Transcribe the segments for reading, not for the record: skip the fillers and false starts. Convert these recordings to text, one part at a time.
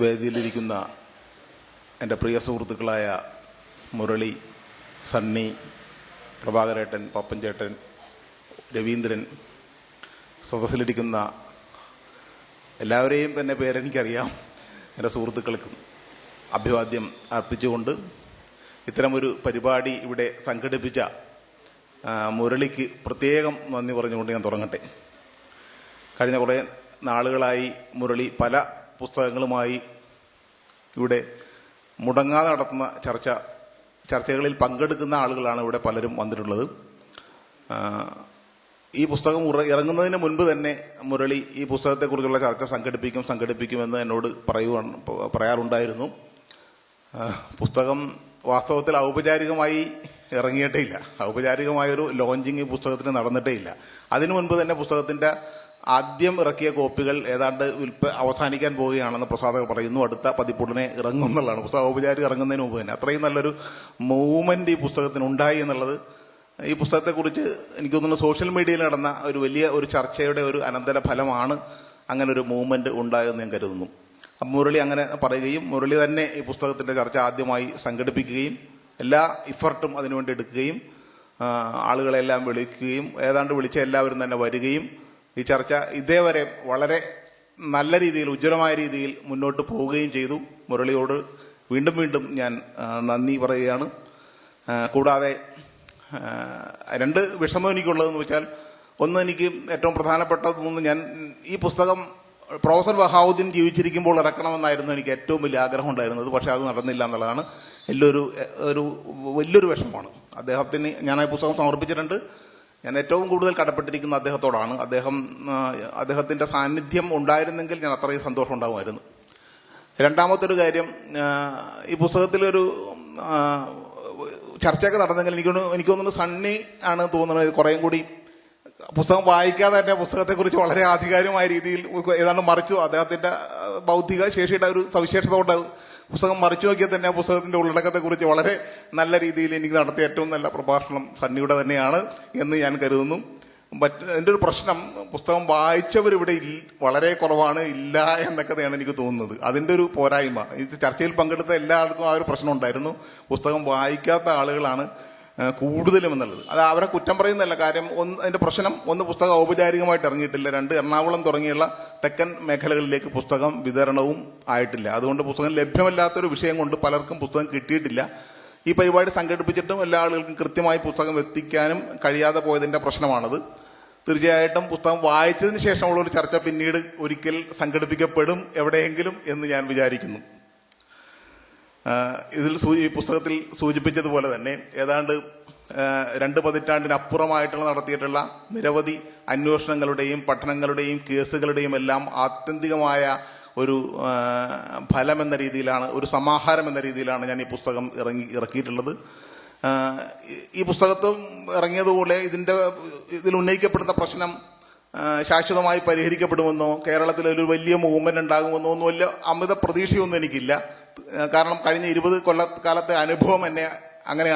വേദിയിലിരിക്കുന്ന എൻ്റെ പ്രിയ സുഹൃത്തുക്കളായ മുരളി, സണ്ണി, പ്രഭാകരേട്ടൻ, പപ്പൻചേട്ടൻ, രവീന്ദ്രൻ, സദസ്സിലിരിക്കുന്ന എല്ലാവരെയും തന്നെ പേരെനിക്കറിയാം. എൻ്റെ സുഹൃത്തുക്കൾക്കും അഭിവാദ്യം അർപ്പിച്ചുകൊണ്ട് ഇത്തരമൊരു പരിപാടി ഇവിടെ സംഘടിപ്പിച്ച മുരളിക്ക് പ്രത്യേകം നന്ദി പറഞ്ഞുകൊണ്ട് ഞാൻ തുടങ്ങട്ടെ. കഴിഞ്ഞ കുറേ നാളുകളായി മുരളി പല പുസ്തകങ്ങളുമായി ഇവിടെ മുടങ്ങാതെ നടത്തുന്ന ചർച്ചകളിൽ പങ്കെടുക്കുന്ന ആളുകളാണ് ഇവിടെ പലരും വന്നിട്ടുള്ളത്. ഈ പുസ്തകം ഇറങ്ങുന്നതിന് മുൻപ് തന്നെ മുരളി ഈ പുസ്തകത്തെക്കുറിച്ചുള്ള ചർച്ച സംഘടിപ്പിക്കുമെന്ന് എന്നോട് പറയാറുണ്ടായിരുന്നു. പുസ്തകം വാസ്തവത്തിൽ ഔപചാരികമായി ഇറങ്ങിയിട്ടേ ഇല്ല. ഔപചാരികമായൊരു ലോഞ്ചിങ് പുസ്തകത്തിന് നടന്നിട്ടേ ഇല്ല. അതിനു മുൻപ് തന്നെ പുസ്തകത്തിൻ്റെ ആദ്യം ഇറക്കിയ കോപ്പികൾ ഏതാണ്ട് അവസാനിക്കാൻ പോവുകയാണെന്ന് പ്രസാധകർ പറയുന്നു. അടുത്ത പതിപ്പുടനെ ഇറങ്ങും എന്നുള്ളതാണ്. പുസ്തകം ഔപചാരികം ഇറങ്ങുന്നതിന് മുമ്പ് തന്നെ അത്രയും നല്ലൊരു മൂവ്മെന്റ് ഈ പുസ്തകത്തിന് ഉണ്ടായി എന്നുള്ളത് ഈ പുസ്തകത്തെക്കുറിച്ച് എനിക്ക് തോന്നുന്നു സോഷ്യൽ മീഡിയയിൽ നടന്ന ഒരു വലിയ ഒരു ചർച്ചയുടെ ഒരു അനന്തര ഫലമാണ് അങ്ങനെ ഒരു മൂവ്മെന്റ് ഉണ്ടായതെന്ന് ഞാൻ കരുതുന്നു. അപ്പം മുരളി അങ്ങനെ പറയുകയും മുരളി തന്നെ ഈ പുസ്തകത്തിൻ്റെ ചർച്ച ആദ്യമായി സംഘടിപ്പിക്കുകയും എല്ലാ ഇഫർട്ടും അതിനുവേണ്ടി എടുക്കുകയും ആളുകളെല്ലാം വിളിക്കുകയും ഏതാണ്ട് വിളിച്ച എല്ലാവരും തന്നെ വരികയും ഈ ചർച്ച ഇതേവരെ വളരെ നല്ല രീതിയിൽ ഉജ്ജ്വലമായ രീതിയിൽ മുന്നോട്ട് പോവുകയും ചെയ്തു. മുരളിയോട് വീണ്ടും വീണ്ടും ഞാൻ നന്ദി പറയുകയാണ്. കൂടാതെ രണ്ട് വിഷമം എനിക്കുള്ളതെന്ന് വെച്ചാൽ, ഒന്ന്, എനിക്ക് ഏറ്റവും പ്രധാനപ്പെട്ടതൊന്ന്, ഞാൻ ഈ പുസ്തകം പ്രൊഫസർ ബഹാവുദ്ദീൻ ജീവിച്ചിരിക്കുമ്പോൾ ഇറക്കണമെന്നായിരുന്നു എനിക്ക് ഏറ്റവും വലിയ ആഗ്രഹം ഉണ്ടായിരുന്നത്. പക്ഷേ അത് നടന്നില്ല എന്നുള്ളതാണ് വലിയൊരു വിഷമമാണ്. അദ്ദേഹത്തിന് ഞാൻ ഈ പുസ്തകം സമർപ്പിച്ചിട്ടുണ്ട്. ഞാൻ ഏറ്റവും കൂടുതൽ കടപ്പെട്ടിരിക്കുന്ന അദ്ദേഹത്തോടാണ്. അദ്ദേഹത്തിൻ്റെ സാന്നിധ്യം ഉണ്ടായിരുന്നെങ്കിൽ ഞാൻ അത്രയും സന്തോഷം ഉണ്ടാകുമായിരുന്നു. രണ്ടാമത്തെ ഒരു കാര്യം, ഈ പുസ്തകത്തിലൊരു ചർച്ചയൊക്കെ നടന്നെങ്കിൽ എനിക്ക് തോന്നുന്നു സണ്ണി ആണ് തോന്നുന്നത് കുറേയും കൂടി പുസ്തകം വായിക്കാതെ തന്നെ പുസ്തകത്തെക്കുറിച്ച് വളരെ ആധികാരികമായ രീതിയിൽ ഏതാണ്ട് മറിച്ചു. അദ്ദേഹത്തിൻ്റെ ബൗദ്ധിക ശേഷിയുടെ ഒരു സവിശേഷത കൊണ്ട് പുസ്തകം മറിച്ചു നോക്കിയാൽ തന്നെ പുസ്തകത്തിൻ്റെ ഉള്ളടക്കത്തെക്കുറിച്ച് വളരെ നല്ല രീതിയിൽ എനിക്ക് നടത്തിയ ഏറ്റവും നല്ല പ്രഭാഷണം സണ്ണിയുടെ തന്നെയാണ് എന്ന് ഞാൻ കരുതുന്നു. എൻ്റെ ഒരു പ്രശ്നം, പുസ്തകം വായിച്ചവരിവിടെ വളരെ കുറവാണ്, ഇല്ല എന്നൊക്കെയാണ് എനിക്ക് തോന്നുന്നത്. അതിൻ്റെ ഒരു പോരായ്മ. ഈ ചർച്ചയിൽ പങ്കെടുത്ത എല്ലാവർക്കും ആ ഒരു പ്രശ്നം ഉണ്ടായിരുന്നു. പുസ്തകം വായിക്കാത്ത ആളുകളാണ് കൂടുതലും എന്നുള്ളത്. അത് അവരെ കുറ്റം പറയുന്നതല്ല. കാര്യം അതിൻ്റെ പ്രശ്നം, ഒന്ന്, പുസ്തകം ഔപചാരികമായിട്ട് ഇറങ്ങിയിട്ടില്ല. രണ്ട്, എറണാകുളം തുടങ്ങിയുള്ള തെക്കൻ മേഖലകളിലേക്ക് പുസ്തകം വിതരണവും ആയിട്ടില്ല. അതുകൊണ്ട് പുസ്തകം ലഭ്യമല്ലാത്തൊരു വിഷയം കൊണ്ട് പലർക്കും പുസ്തകം കിട്ടിയിട്ടില്ല. ഈ പരിപാടി സംഘടിപ്പിച്ചിട്ടും എല്ലാ ആളുകൾക്കും കൃത്യമായി പുസ്തകം എത്തിക്കാനും കഴിയാതെ പോയതിൻ്റെ പ്രശ്നമാണത്. തീർച്ചയായിട്ടും പുസ്തകം വായിച്ചതിന് ശേഷമുള്ള ഒരു ചർച്ച പിന്നീട് ഒരിക്കൽ സംഘടിപ്പിക്കപ്പെടും എവിടെയെങ്കിലും എന്ന് ഞാൻ വിചാരിക്കുന്നു. ഈ പുസ്തകത്തിൽ സൂചിപ്പിച്ചതുപോലെ തന്നെ ഏതാണ്ട് 2 പതിറ്റാണ്ടിനപ്പുറമായിട്ടുള്ള നടത്തിയിട്ടുള്ള നിരവധി അന്വേഷണങ്ങളുടെയും പഠനങ്ങളുടെയും കേസുകളുടെയും എല്ലാം ആത്യന്തികമായ ഒരു ഫലം എന്ന രീതിയിലാണ്, ഒരു സമാഹാരം എന്ന രീതിയിലാണ് ഞാൻ ഈ പുസ്തകം ഇറക്കിയിട്ടുള്ളത്. ഈ പുസ്തകത്തും ഇറങ്ങിയതുപോലെ ഇതിൽ ഉന്നയിക്കപ്പെടുന്ന പ്രശ്നം ശാശ്വതമായി പരിഹരിക്കപ്പെടുമെന്നോ കേരളത്തിൽ ഒരു വലിയ മൂവ്മെന്റ് ഉണ്ടാകുമെന്നോ ഒന്നും വലിയ അമിത പ്രതീക്ഷയൊന്നും എനിക്കില്ല. കാരണം കഴിഞ്ഞ 20 കൊല്ലക്കാലത്തെ അനുഭവം എന്നെ അങ്ങനെ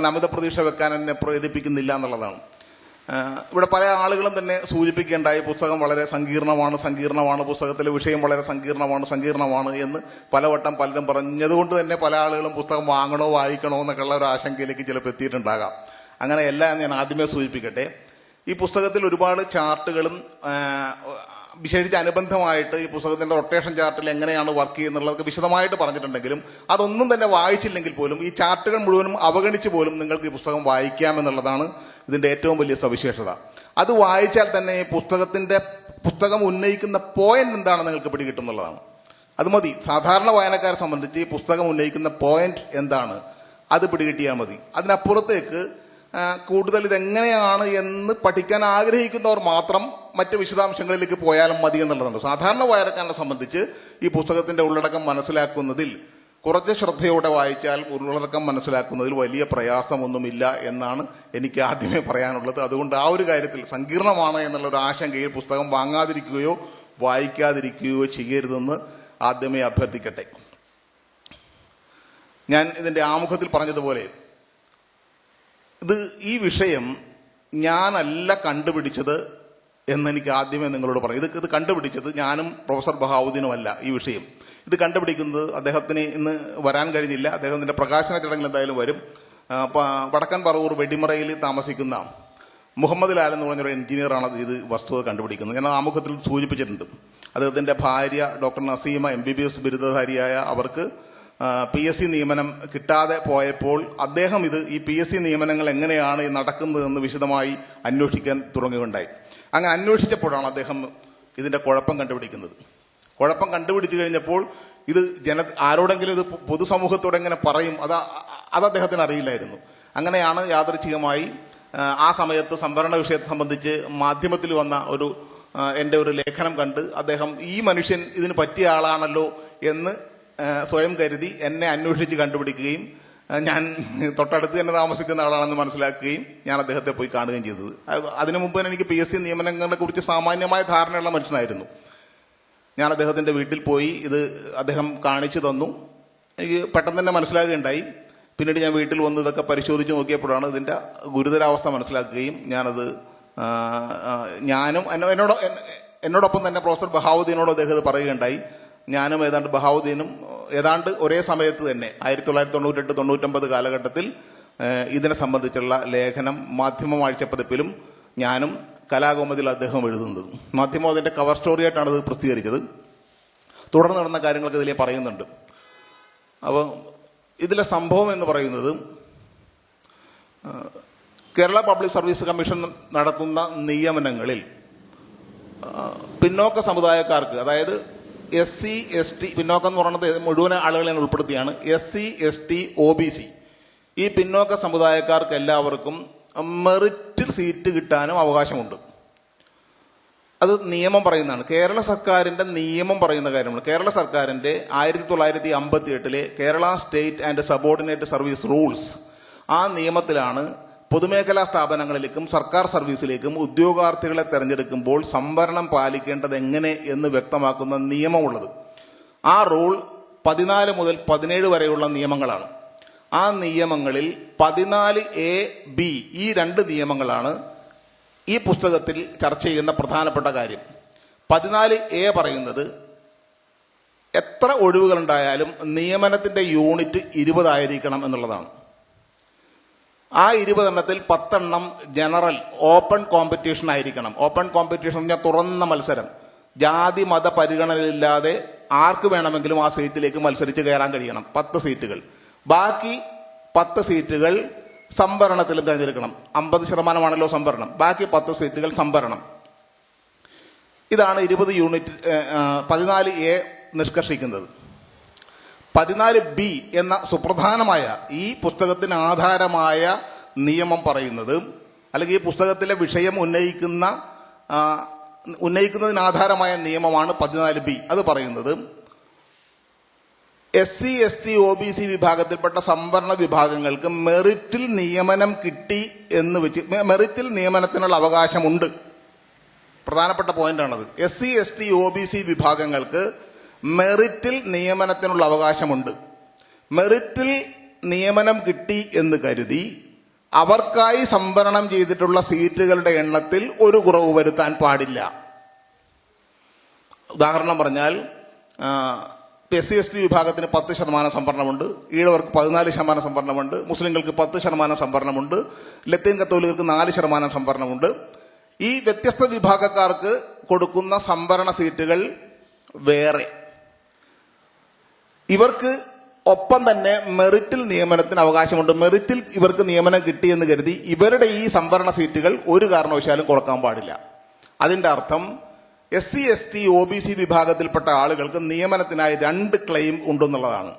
അമിത പ്രതീക്ഷ വെക്കാൻ എന്നെ പ്രേരിപ്പിക്കുന്നില്ല എന്നുള്ളതാണ്. ഇവിടെ പല ആളുകളും തന്നെ സൂചിപ്പിക്കേണ്ടായി, പുസ്തകം വളരെ സങ്കീർണമാണ്, പുസ്തകത്തിലെ വിഷയം വളരെ സങ്കീർണമാണ് എന്ന് പലവട്ടം പലരും പറഞ്ഞതുകൊണ്ട് തന്നെ പല ആളുകളും പുസ്തകം വായിക്കണോ എന്നൊക്കെയുള്ള ഒരു ആശങ്കയിലേക്ക് ചിലപ്പോൾ എത്തിയിട്ടുണ്ടാകാം. അങ്ങനെയല്ല എന്ന് ഞാൻ ആദ്യമേ സൂചിപ്പിക്കട്ടെ. ഈ പുസ്തകത്തിൽ ഒരുപാട് ചാർട്ടുകളും വിശേഷിച്ച് അനുബന്ധമായിട്ട് ഈ പുസ്തകത്തിൻ്റെ റൊട്ടേഷൻ ചാർട്ടിൽ എങ്ങനെയാണ് വർക്ക് ചെയ്യുന്നുള്ളതൊക്കെ വിശദമായിട്ട് പറഞ്ഞിട്ടുണ്ടെങ്കിലും അതൊന്നും തന്നെ വായിച്ചില്ലെങ്കിൽ പോലും ഈ ചാർട്ടുകൾ മുഴുവനും അവഗണിച്ച് പോലും നിങ്ങൾക്ക് ഈ പുസ്തകം വായിക്കാമെന്നുള്ളതാണ് ഇതിൻ്റെ ഏറ്റവും വലിയ സവിശേഷത. അത് വായിച്ചാൽ തന്നെ പുസ്തകം ഉന്നയിക്കുന്ന പോയിന്റ് എന്താണെന്ന് നിങ്ങൾക്ക് പിടികിട്ടുന്നുള്ളതാണ്. അത് മതി. സാധാരണ വായനക്കാരെ സംബന്ധിച്ച് ഈ പുസ്തകം ഉന്നയിക്കുന്ന പോയിന്റ് എന്താണ് അത് പിടികിട്ടിയാൽ മതി. അതിനപ്പുറത്തേക്ക് കൂടുതൽ ഇതെങ്ങനെയാണ് എന്ന് പഠിക്കാൻ ആഗ്രഹിക്കുന്നവർ മാത്രം മറ്റ് വിശദാംശങ്ങളിലേക്ക് പോയാലും മതി എന്നുള്ളതുണ്ട്. സാധാരണ വായനക്കാരനെ സംബന്ധിച്ച് ഈ പുസ്തകത്തിൻ്റെ ഉള്ളടക്കം മനസ്സിലാക്കുന്നതിൽ കുറച്ച് ശ്രദ്ധയോടെ വായിച്ചാൽ ഉള്ളടക്കം മനസ്സിലാക്കുന്നതിൽ വലിയ പ്രയാസമൊന്നുമില്ല എന്നാണ് എനിക്ക് ആദ്യമേ പറയാനുള്ളത്. അതുകൊണ്ട് ആ ഒരു കാര്യത്തിൽ സങ്കീർണമാണ് എന്നുള്ളൊരു ആശങ്കയിൽ പുസ്തകം വാങ്ങാതിരിക്കുകയോ വായിക്കാതിരിക്കുകയോ ചെയ്യരുതെന്ന് ആദ്യമേ അഭ്യർത്ഥിക്കട്ടെ. ഞാൻ ഇതിൻ്റെ ആമുഖത്തിൽ പറഞ്ഞതുപോലെ ഈ വിഷയം ഞാനല്ല കണ്ടുപിടിച്ചത് എന്നെനിക്ക് ആദ്യമേ നിങ്ങളോട് പറയാം. ഇത് കണ്ടുപിടിച്ചത് ഞാനും പ്രൊഫസർ ബഹാവുദ്ദീനുമല്ല. ഈ വിഷയം ഇത് കണ്ടുപിടിക്കുന്നത് അദ്ദേഹത്തിന് ഇന്ന് വരാൻ കഴിഞ്ഞില്ല. അദ്ദേഹത്തിൻ്റെ പ്രകാശന ചടങ്ങിൽ എന്തായാലും വരും. വടക്കൻ പറവൂർ വെടിമറയിൽ താമസിക്കുന്ന മുഹമ്മദ് ലാൽ എന്ന് പറഞ്ഞൊരു എഞ്ചിനീയറാണ് ഇത് വസ്തുത കണ്ടുപിടിക്കുന്നത്. ഞാൻ ആമുഖത്തിൽ സൂചിപ്പിച്ചിട്ടുണ്ട്. അദ്ദേഹത്തിൻ്റെ ഭാര്യ ഡോക്ടർ നസീമ MBBS ബിരുദധാരിയായ അവർക്ക് PSC നിയമനം കിട്ടാതെ പോയപ്പോൾ അദ്ദേഹം ഈ PSC നിയമനങ്ങൾ എങ്ങനെയാണ് നടക്കുന്നതെന്ന് വിശദമായി അന്വേഷിക്കാൻ തുടങ്ങുകയുണ്ടായി. അങ്ങനെ അന്വേഷിച്ചപ്പോഴാണ് അദ്ദേഹം ഇതിൻ്റെ കുഴപ്പം കണ്ടുപിടിക്കുന്നത്. കുഴപ്പം കണ്ടുപിടിച്ചു കഴിഞ്ഞപ്പോൾ ഇത് ആരോടെങ്കിലും ഇത് പൊതുസമൂഹത്തോടെ എങ്ങനെ പറയും, അത് അദ്ദേഹത്തിന് അറിയില്ലായിരുന്നു. അങ്ങനെയാണ് യാദൃച്ഛികമായി ആ സമയത്ത് സംവരണ വിഷയത്തെ സംബന്ധിച്ച് മാധ്യമത്തിൽ വന്ന എൻ്റെ ഒരു ലേഖനം കണ്ട് അദ്ദേഹം ഈ മനുഷ്യൻ ഇതിന് പറ്റിയ ആളാണല്ലോ എന്ന് സ്വയം കരുതി എന്നെ അന്വേഷിച്ച് കണ്ടുപിടിക്കുകയും ഞാൻ തൊട്ടടുത്ത് തന്നെ താമസിക്കുന്ന ആളാണെന്ന് മനസ്സിലാക്കുകയും ഞാൻ അദ്ദേഹത്തെ പോയി കാണുകയും ചെയ്തത്. അതിനു മുമ്പ് തന്നെ എനിക്ക് PSC നിയമനങ്ങളെ കുറിച്ച് സാമാന്യമായ ധാരണയുള്ള മനുഷ്യനായിരുന്നു. ഞാൻ അദ്ദേഹത്തിൻ്റെ വീട്ടിൽ പോയി ഇത് അദ്ദേഹം കാണിച്ചു തന്നു. എനിക്ക് പെട്ടെന്ന് തന്നെ മനസ്സിലാകുകയുണ്ടായി. പിന്നീട് ഞാൻ വീട്ടിൽ വന്ന് ഇതൊക്കെ പരിശോധിച്ച് നോക്കിയപ്പോഴാണ് ഇതിൻ്റെ ഗുരുതരാവസ്ഥ മനസ്സിലാക്കുകയും ഞാനും എന്നോടൊപ്പം തന്നെ പ്രൊഫസർ ബഹാവുദ്ദീനോട് അദ്ദേഹം ഇത് പറയുകയുണ്ടായി. ഞാനും ബഹാവുദ്ദീനും ഏതാണ്ട് ഒരേ സമയത്ത് തന്നെ 1998-99 കാലഘട്ടത്തിൽ ഇതിനെ സംബന്ധിച്ചുള്ള ലേഖനം മാധ്യമം ആഴ്ചപ്പതിപ്പിലും ഞാനും കലാകൗമുദിയിൽ അദ്ദേഹം എഴുതുന്നത്. മാധ്യമം അതിൻ്റെ കവർ സ്റ്റോറിയായിട്ടാണ് ഇത് പ്രസിദ്ധീകരിച്ചത്. തുടർന്ന് നടന്ന കാര്യങ്ങളൊക്കെ ഇതിലേ പറയുന്നുണ്ട്. അപ്പോൾ ഇതിലെ സംഭവം എന്ന് പറയുന്നത് കേരള പബ്ലിക് സർവീസ് കമ്മീഷൻ നടത്തുന്ന നിയമനങ്ങളിൽ പിന്നോക്ക സമുദായക്കാർക്ക്, അതായത് SC ST, പിന്നോക്കം എന്ന് പറയുന്നത് മുഴുവൻ ആളുകളെയാണ് ഉൾപ്പെടുത്തിയാണ്, SC ST OBC ഈ പിന്നോക്ക സമുദായക്കാർക്ക് എല്ലാവർക്കും മെറിറ്റിൽ സീറ്റ് കിട്ടാനും അവകാശമുണ്ട്. അത് നിയമം പറയുന്നതാണ്. കേരള സർക്കാരിൻ്റെ നിയമം പറയുന്ന കാര്യമാണ്. കേരള സർക്കാരിൻ്റെ 1958 Kerala state and subordinate service rules, ആ നിയമത്തിലാണ് പൊതുമേഖലാ സ്ഥാപനങ്ങളിലേക്കും സർക്കാർ സർവീസിലേക്കും ഉദ്യോഗാർത്ഥികളെ തിരഞ്ഞെടുക്കുമ്പോൾ സംവരണം പാലിക്കേണ്ടത് എങ്ങനെ എന്ന് വ്യക്തമാക്കുന്ന നിയമമുള്ളത്. ആ റൂൾ 14 മുതൽ 17 വരെയുള്ള നിയമങ്ങളാണ്. ആ നിയമങ്ങളിൽ 14A-B ഈ 2 നിയമങ്ങളാണ് ഈ പുസ്തകത്തിൽ ചർച്ച ചെയ്യുന്ന പ്രധാനപ്പെട്ട കാര്യം. 14A പറയുന്നത് എത്ര ഒഴിവുകളുണ്ടായാലും നിയമനത്തിൻ്റെ യൂണിറ്റ് 20 ആയിരിക്കണം എന്നുള്ളതാണ്. ആ 20 എണ്ണത്തിൽ 10 എണ്ണം ജനറൽ ഓപ്പൺ കോമ്പറ്റീഷൻ ആയിരിക്കണം. ഓപ്പൺ കോമ്പറ്റീഷൻ എന്ന് പറഞ്ഞാൽ തുറന്ന മത്സരം, ജാതി മത പരിഗണനയില്ലാതെ ആർക്ക് വേണമെങ്കിലും ആ സീറ്റിലേക്ക് മത്സരിച്ച് കയറാൻ കഴിയണം. 10 സീറ്റുകൾ. ബാക്കി 10 സീറ്റുകൾ സംവരണത്തിലും തിരഞ്ഞെടുക്കണം. 50% സംവരണം. ബാക്കി 10 സീറ്റുകൾ സംവരണം. ഇതാണ് 20 യൂണിറ്റ് 14A നിഷ്കർഷിക്കുന്നത്. 14B എന്ന സുപ്രധാനമായ ഈ പുസ്തകത്തിന് ആധാരമായ നിയമം പറയുന്നത്, അല്ലെങ്കിൽ ഈ പുസ്തകത്തിലെ വിഷയം ഉന്നയിക്കുന്നതിന് ആധാരമായ നിയമമാണ് 14B. അത് പറയുന്നത് SC ST OBC വിഭാഗത്തിൽപ്പെട്ട സംവരണ വിഭാഗങ്ങൾക്ക് മെറിറ്റിൽ നിയമനം കിട്ടി എന്ന് വെച്ച് മെറിറ്റിൽ നിയമനത്തിനുള്ള അവകാശമുണ്ട്. പ്രധാനപ്പെട്ട പോയിന്റാണത്. SC ST OBC വിഭാഗങ്ങൾക്ക് മെറിറ്റിൽ നിയമനത്തിനുള്ള അവകാശമുണ്ട്. മെറിറ്റിൽ നിയമനം കിട്ടി എന്ന് കരുതി അവർക്കായി സംവരണം ചെയ്തിട്ടുള്ള സീറ്റുകളുടെ എണ്ണത്തിൽ ഒരു കുറവ് വരുത്താൻ പാടില്ല. ഉദാഹരണം പറഞ്ഞാൽ SC ST വിഭാഗത്തിന് 10% സംവരണമുണ്ട്, ഈഴവർക്ക് 14% സംവരണമുണ്ട്, മുസ്ലിങ്ങൾക്ക് 10% സംവരണമുണ്ട്, ലത്തീൻ കത്തോലിക്കർക്ക് 4% സംവരണമുണ്ട്. ഈ വ്യത്യസ്ത വിഭാഗക്കാർക്ക് കൊടുക്കുന്ന സംവരണ സീറ്റുകൾ വേറെ. ഇവർക്ക് ഒപ്പം തന്നെ മെറിറ്റിൽ നിയമനത്തിന് അവകാശമുണ്ട്. മെറിറ്റിൽ ഇവർക്ക് നിയമനം കിട്ടിയെന്ന് കരുതി ഇവരുടെ ഈ സംവരണ സീറ്റുകൾ ഒരു കാരണവശാലും കുറക്കാൻ പാടില്ല. അതിൻ്റെ അർത്ഥം SC ST OBC വിഭാഗത്തിൽപ്പെട്ട ആളുകൾക്ക് നിയമനത്തിനായി 2 ക്ലെയിം ഉണ്ടെന്നുള്ളതാണ്.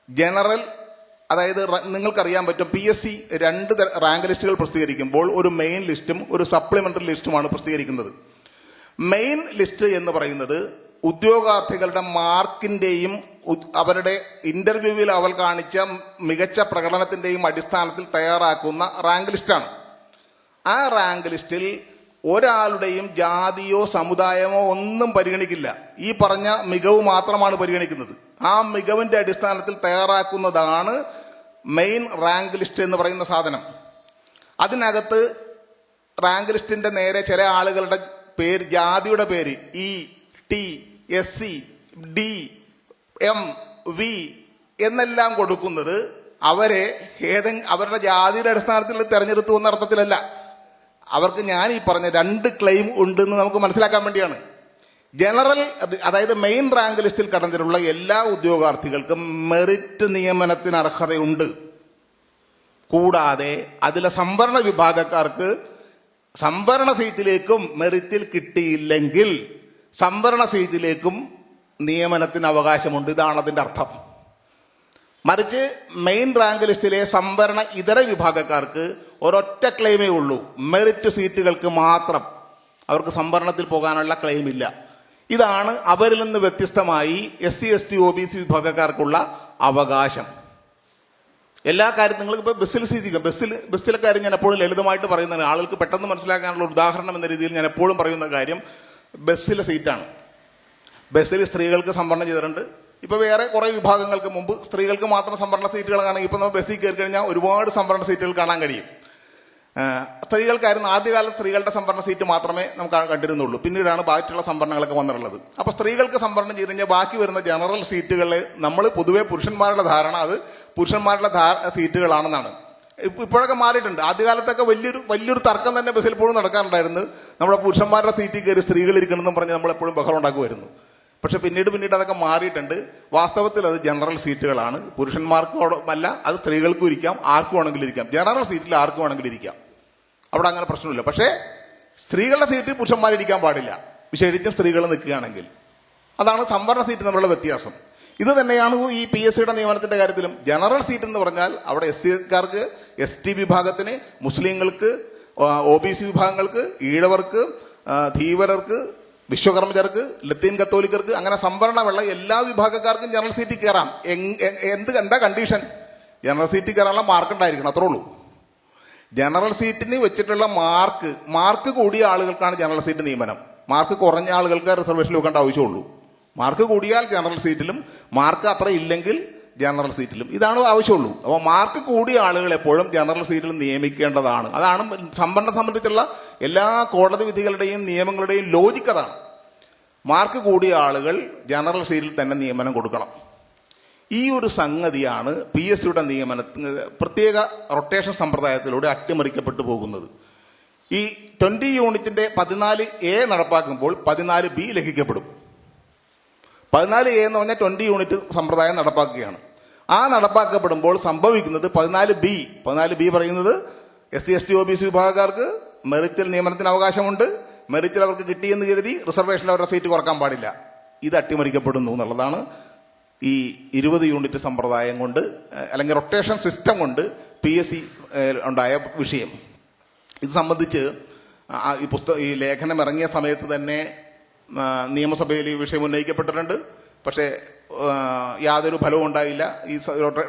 ജനറൽ, അതായത് നിങ്ങൾക്കറിയാൻ പറ്റും PSC 2 റാങ്ക് ലിസ്റ്റുകൾ പ്രസിദ്ധീകരിക്കുമ്പോൾ ഒരു മെയിൻ ലിസ്റ്റും ഒരു സപ്ലിമെന്ററി ലിസ്റ്റുമാണ് പ്രസിദ്ധീകരിക്കുന്നത്. മെയിൻ ലിസ്റ്റ് എന്ന് പറയുന്നത് ഉദ്യോഗാർത്ഥികളുടെ മാർക്കിൻ്റെയും അവരുടെ ഇന്റർവ്യൂവിൽ അവർ കാണിച്ച മികച്ച പ്രകടനത്തിൻ്റെയും അടിസ്ഥാനത്തിൽ തയ്യാറാക്കുന്ന റാങ്ക് ലിസ്റ്റാണ്. ആ റാങ്ക് ലിസ്റ്റിൽ ഒരാളുടെയും ജാതിയോ സമുദായമോ ഒന്നും പരിഗണിക്കില്ല. ഈ പറഞ്ഞ മികവ് മാത്രമാണ് പരിഗണിക്കുന്നത്. ആ മികവിൻ്റെ അടിസ്ഥാനത്തിൽ തയ്യാറാക്കുന്നതാണ് മെയിൻ റാങ്ക് ലിസ്റ്റ് എന്ന് പറയുന്ന സാധനം. അതിനകത്ത് റാങ്ക് ലിസ്റ്റിൻ്റെ നേരെ ചില ആളുകളുടെ പേര്, ജാതിയുടെ പേര്, E, T, SC, D, MV എന്നെല്ലാം കൊടുക്കുന്നത് അവരെ അവരുടെ ജാതിയുടെ അടിസ്ഥാനത്തിൽ തെരഞ്ഞെടുത്തു എന്ന അർത്ഥത്തിലല്ല. അവർക്ക് ഞാൻ ഈ പറഞ്ഞ 2 ക്ലെയിം ഉണ്ടെന്ന് നമുക്ക് മനസ്സിലാക്കാൻ വേണ്ടിയാണ്. ജനറൽ, അതായത് മെയിൻ റാങ്ക് ലിസ്റ്റിൽ കടന്നിട്ടുള്ള എല്ലാ ഉദ്യോഗാർത്ഥികൾക്കും മെറിറ്റ് നിയമനത്തിന് അർഹതയുണ്ട്. കൂടാതെ അതിലെ സംവരണ വിഭാഗക്കാർക്ക് സംവരണ സീറ്റിലേക്കും മെറിറ്റിൽ കിട്ടിയില്ലെങ്കിൽ സംവരണ സീറ്റിലേക്കും നിയമനത്തിന് അവകാശമുണ്ട്. ഇതാണ് അതിൻ്റെ അർത്ഥം. മറിച്ച് മെയിൻ റാങ്ക് ലിസ്റ്റിലെ സംവരണ ഇതര വിഭാഗക്കാർക്ക് ഒരൊറ്റ ക്ലെയിമേ ഉള്ളൂ, മെറിറ്റ് സീറ്റുകൾക്ക് മാത്രം. അവർക്ക് സംവരണത്തിൽ പോകാനുള്ള ക്ലെയിം ഇല്ല. ഇതാണ് അവരിൽ നിന്ന് വ്യത്യസ്തമായി SC ST OBC വിഭാഗക്കാർക്കുള്ള അവകാശം. എല്ലാ കാര്യവും നിങ്ങൾക്ക് ഇപ്പോൾ ബസ്സിൽ സീറ്റിക്കാം. ബസ്സിലെ കാര്യം ഞാൻ എപ്പോഴും ലളിതമായിട്ട് പറയുന്നതാണ്. ആളുകൾക്ക് പെട്ടെന്ന് മനസ്സിലാക്കാനുള്ള ഉദാഹരണം എന്ന രീതിയിൽ ഞാൻ എപ്പോഴും പറയുന്ന കാര്യം ബസ്സിലെ സീറ്റാണ്. ബസ്സിൽ സ്ത്രീകൾക്ക് സംവരണം ചെയ്തിട്ടുണ്ട്. ഇപ്പോൾ വേറെ കുറേ വിഭാഗങ്ങൾക്ക് മുമ്പ് സ്ത്രീകൾക്ക് മാത്രം സംവരണ സീറ്റുകൾ കാണുമെങ്കിൽ ഇപ്പോൾ നമ്മൾ ബസ്സിൽ കയറി കഴിഞ്ഞാൽ ഒരുപാട് സംവരണ സീറ്റുകൾ കാണാൻ കഴിയും. സ്ത്രീകൾക്കായിരുന്നു ആദ്യകാലം സ്ത്രീകളുടെ സംവരണ സീറ്റ് മാത്രമേ നമുക്ക് കണ്ടിരുന്നുള്ളൂ. പിന്നീടാണ് ബാക്കിയുള്ള സംവരണങ്ങളൊക്കെ വന്നിട്ടുള്ളത്. അപ്പോൾ സ്ത്രീകൾക്ക് സംവരണം ചെയ്ത് കഴിഞ്ഞാൽ ബാക്കി വരുന്ന ജനറൽ സീറ്റുകളിൽ നമ്മൾ പൊതുവെ പുരുഷന്മാരുടെ ധാരണ അത് പുരുഷന്മാരുടെ സീറ്റുകളാണെന്നാണ്. ഇപ്പോഴൊക്കെ മാറിയിട്ടുണ്ട്. ആദ്യകാലത്തൊക്കെ വലിയൊരു തർക്കം തന്നെ ബസ്സിൽ എപ്പോഴും നടക്കാറുണ്ടായിരുന്നു. നമ്മുടെ പുരുഷന്മാരുടെ സീറ്റിൽ കയറി സ്ത്രീകൾ ഇരിക്കണമെന്നും പറഞ്ഞ് നമ്മളെപ്പോഴും ബഹളം ഉണ്ടാക്കുമായിരുന്നു. പക്ഷെ പിന്നീട് അതൊക്കെ മാറിയിട്ടുണ്ട്. വാസ്തവത്തിൽ അത് ജനറൽ സീറ്റുകളാണ്. പുരുഷന്മാർക്കല്ല, അത് സ്ത്രീകൾക്കും ഇരിക്കാം, ആർക്കും വേണമെങ്കിലും ഇരിക്കാം. ജനറൽ സീറ്റിൽ ആർക്കും വേണമെങ്കിലും ഇരിക്കാം. അവിടെ അങ്ങനെ പ്രശ്നമില്ല. പക്ഷേ സ്ത്രീകളുടെ സീറ്റിൽ പുരുഷന്മാരിരിക്കാൻ പാടില്ല, വിശേഷിച്ചും സ്ത്രീകൾ നിൽക്കുകയാണെങ്കിൽ. അതാണ് സംവരണ സീറ്റ് തമ്മിലുള്ള വ്യത്യാസം. ഇത് തന്നെയാണ് ഈ PSCയുടെ നിയമനത്തിന്റെ കാര്യത്തിലും. ജനറൽ സീറ്റ് എന്ന് പറഞ്ഞാൽ അവിടെ SC-കാർക്ക്, ST വിഭാഗത്തിന്, മുസ്ലിങ്ങൾക്ക്, OBC വിഭാഗങ്ങൾക്ക്, ഈഴവർക്ക്, ധീവരർക്ക്, വിശ്വകർമ്മചർക്ക്, ലത്തീൻ കത്തോലിക്കർക്ക്, അങ്ങനെ സംവരണമുള്ള എല്ലാ വിഭാഗക്കാർക്കും ജനറൽ സീറ്റിൽ കയറാം. എന്താ കണ്ടീഷൻ? ജനറൽ സീറ്റിൽ കയറാനുള്ള മാർക്ക് ഉണ്ടായിരിക്കണം, അത്രേ ഉള്ളൂ. ജനറൽ സീറ്റിന് വെച്ചിട്ടുള്ള മാർക്ക് കൂടിയ ആളുകൾക്കാണ് ജനറൽ സീറ്റ് നിയമനം. മാർക്ക് കുറഞ്ഞ ആളുകൾക്ക് റിസർവേഷനിൽ വെക്കേണ്ട ആവശ്യമുള്ളൂ. മാർക്ക് കൂടിയാൽ ജനറൽ സീറ്റിലും, മാർക്ക് അത്ര ഇല്ലെങ്കിൽ ജനറൽ സീറ്റിലും. ഇതാണ് ആവശ്യമുള്ളൂ. അപ്പോൾ മാർക്ക് കൂടിയ ആളുകൾ എപ്പോഴും ജനറൽ സീറ്റിൽ നിയമിക്കേണ്ടതാണ്. അതാണ് സംവരണം സംബന്ധിച്ചുള്ള എല്ലാ കോടതി വിധികളുടെയും നിയമങ്ങളുടെയും ലോജിക്ക് അതാണ്. മാർക്ക് കൂടിയ ആളുകൾ ജനറൽ സീറ്റിൽ തന്നെ നിയമനം കൊടുക്കണം. ഈ ഒരു സംഗതിയാണ് PSCയുടെ നിയമനത്തിന് പ്രത്യേക റൊട്ടേഷൻ സമ്പ്രദായത്തിലൂടെ അട്ടിമറിക്കപ്പെട്ടു പോകുന്നത്. ഈ 20 യൂണിറ്റിന്റെ 14A നടപ്പാക്കുമ്പോൾ 14B ലംഘിക്കപ്പെടും. 14A എന്ന് പറഞ്ഞാൽ 20 യൂണിറ്റ് സമ്പ്രദായം നടപ്പാക്കുകയാണ്. ആ നടപ്പാക്കപ്പെടുമ്പോൾ സംഭവിക്കുന്നത് 14B പറയുന്നത് SC ST OBC വിഭാഗക്കാർക്ക് മെറിറ്റിൽ നിയമനത്തിന് അവകാശമുണ്ട്. മെറിറ്റിൽ അവർക്ക് കിട്ടിയെന്ന് കരുതി റിസർവേഷനിൽ അവരുടെ സീറ്റ് കുറക്കാൻ പാടില്ല. ഇത് അട്ടിമറിക്കപ്പെടുന്നു എന്നുള്ളതാണ് ഈ 20 യൂണിറ്റ് സമ്പ്രദായം കൊണ്ട്, അല്ലെങ്കിൽ റൊട്ടേഷൻ സിസ്റ്റം കൊണ്ട് PSC ഉണ്ടായ വിഷയം. ഇത് സംബന്ധിച്ച് ഈ ലേഖനം ഇറങ്ങിയ സമയത്ത് തന്നെ നിയമസഭയിൽ ഈ വിഷയം ഉന്നയിക്കപ്പെട്ടിട്ടുണ്ട്. പക്ഷേ യാതൊരു ഫലവും ഉണ്ടായില്ല. ഈ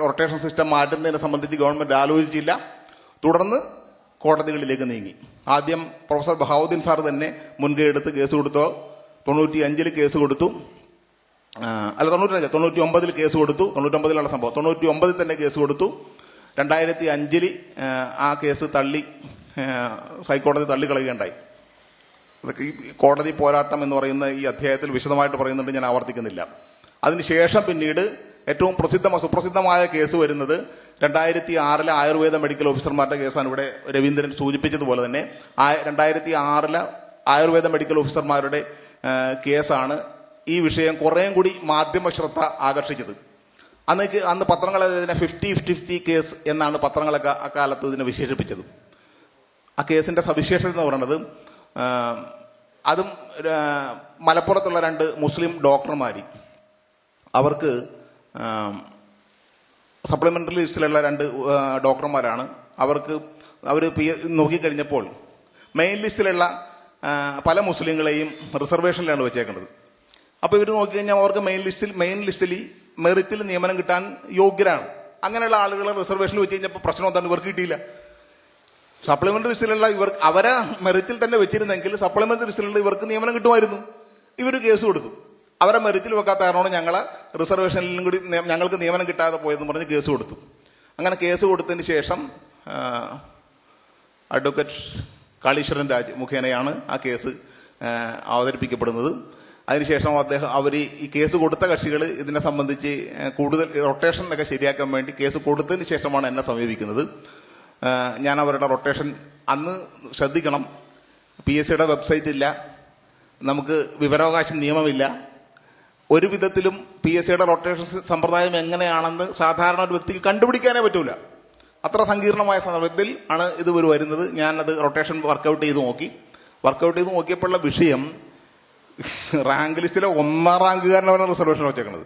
റൊട്ടേഷൻ സിസ്റ്റം മാറ്റുന്നതിനെ സംബന്ധിച്ച് ഗവൺമെൻറ് ആലോചിച്ചില്ല. തുടർന്ന് കോടതികളിലേക്ക് നീങ്ങി. ആദ്യം പ്രൊഫസർ ബഹാവുദ്ദീൻ സാർ തന്നെ മുൻകൈ എടുത്ത് കേസ് കൊടുത്തു. 95 കേസ് കൊടുത്തു. 99 കേസ് കൊടുത്തു. 99 സംഭവം. 99 തന്നെ കേസ് കൊടുത്തു. 2005 ആ കേസ് ഹൈക്കോടതി തള്ളിക്കളയുകയുണ്ടായി. അതൊക്കെ ഈ കോടതി പോരാട്ടം എന്ന് പറയുന്ന ഈ അധ്യായത്തിൽ വിശദമായിട്ട് പറയുന്നുണ്ട്, ഞാൻ ആവർത്തിക്കുന്നില്ല. അതിനുശേഷം പിന്നീട് ഏറ്റവും സുപ്രസിദ്ധമായ കേസ് വരുന്നത് 2006 ആയുർവേദ മെഡിക്കൽ ഓഫീസർമാരുടെ കേസാണ്. ഇവിടെ രവീന്ദ്രൻ സൂചിപ്പിച്ചതുപോലെ തന്നെ 2006 ആയുർവേദ മെഡിക്കൽ ഓഫീസർമാരുടെ കേസാണ് ഈ വിഷയം കുറേയും കൂടി മാധ്യമ ശ്രദ്ധ ആകർഷിച്ചത്. അന്ന് പത്രങ്ങൾ ഇതിനെ 50-50 കേസ് എന്നാണ് പത്രങ്ങളൊക്കെ അക്കാലത്ത് ഇതിനെ വിശേഷിപ്പിച്ചത്. ആ കേസിൻ്റെ സവിശേഷത എന്ന് പറയുന്നത്, അതും മലപ്പുറത്തുള്ള 2 മുസ്ലിം ഡോക്ടർമാർ, അവർക്ക് സപ്ലിമെൻ്ററി ലിസ്റ്റിലുള്ള 2 ഡോക്ടർമാരാണ്. അവർ നോക്കിക്കഴിഞ്ഞപ്പോൾ മെയിൻ ലിസ്റ്റിലുള്ള പല മുസ്ലിങ്ങളെയും റിസർവേഷനിലാണ് വെച്ചേക്കുന്നത്. അപ്പോൾ ഇവർ നോക്കിക്കഴിഞ്ഞാൽ അവർക്ക് മെയിൻ ലിസ്റ്റിൽ മെറിറ്റിൽ നിയമനം കിട്ടാൻ യോഗ്യരാണ്. അങ്ങനെയുള്ള ആളുകളെ റിസർവേഷനിൽ വെച്ച് കഴിഞ്ഞപ്പോൾ പ്രശ്നം എന്താണ്? ഇവർക്ക് കിട്ടിയില്ല. സപ്ലിമെൻ്ററി ലിസ്റ്റിലുള്ള അവരെ മെറിറ്റിൽ തന്നെ വെച്ചിരുന്നെങ്കിൽ സപ്ലിമെൻ്ററി ലിസ്റ്റിലുള്ള ഇവർക്ക് നിയമനം കിട്ടുമായിരുന്നു. ഇവർ കേസ് കൊടുത്തു. അവരെ മെറിറ്റിൽ വെക്കാത്ത കാരണമാണ് ഞങ്ങളെ റിസർവേഷനിലും കൂടി ഞങ്ങൾക്ക് നിയമനം കിട്ടാതെ പോയതെന്ന് പറഞ്ഞ് കേസ് കൊടുത്തു. അങ്ങനെ കേസ് കൊടുത്തതിന് ശേഷം അഡ്വക്കേറ്റ് കാളീശ്വരൻ രാജ് മുഖേനയാണ് ആ കേസ് അവതരിപ്പിക്കപ്പെടുന്നത്. അതിനുശേഷം അവർ ഈ കേസ് കൊടുത്ത കക്ഷികൾ ഇതിനെ സംബന്ധിച്ച് കൂടുതൽ റൊട്ടേഷനൊക്കെ ശരിയാക്കാൻ വേണ്ടി കേസ് കൊടുത്തതിന് ശേഷമാണ് എന്നെ സമീപിക്കുന്നത്. ഞാൻ അവരുടെ റൊട്ടേഷൻ അന്ന് ശ്രദ്ധിക്കണം, PSCയുടെ വെബ്സൈറ്റ് ഇല്ല, നമുക്ക് വിവരാവകാശ നിയമമില്ല, ഒരു വിധത്തിലും PSCയുടെ റൊട്ടേഷൻ സമ്പ്രദായം എങ്ങനെയാണെന്ന് സാധാരണ ഒരു വ്യക്തിക്ക് കണ്ടുപിടിക്കാനേ പറ്റൂല. അത്ര സങ്കീർണമായ സന്ദർഭത്തിൽ ആണ് ഇത് വരുന്നത്. ഞാനത് റൊട്ടേഷൻ വർക്കൗട്ട് ചെയ്ത് നോക്കിയപ്പോഴുള്ള വിഷയം, റാങ്ക് ലിസ്റ്റിലെ 1ാം റാങ്കുകാരനവനെ റിസർവേഷൻ വെച്ചേക്കണത്.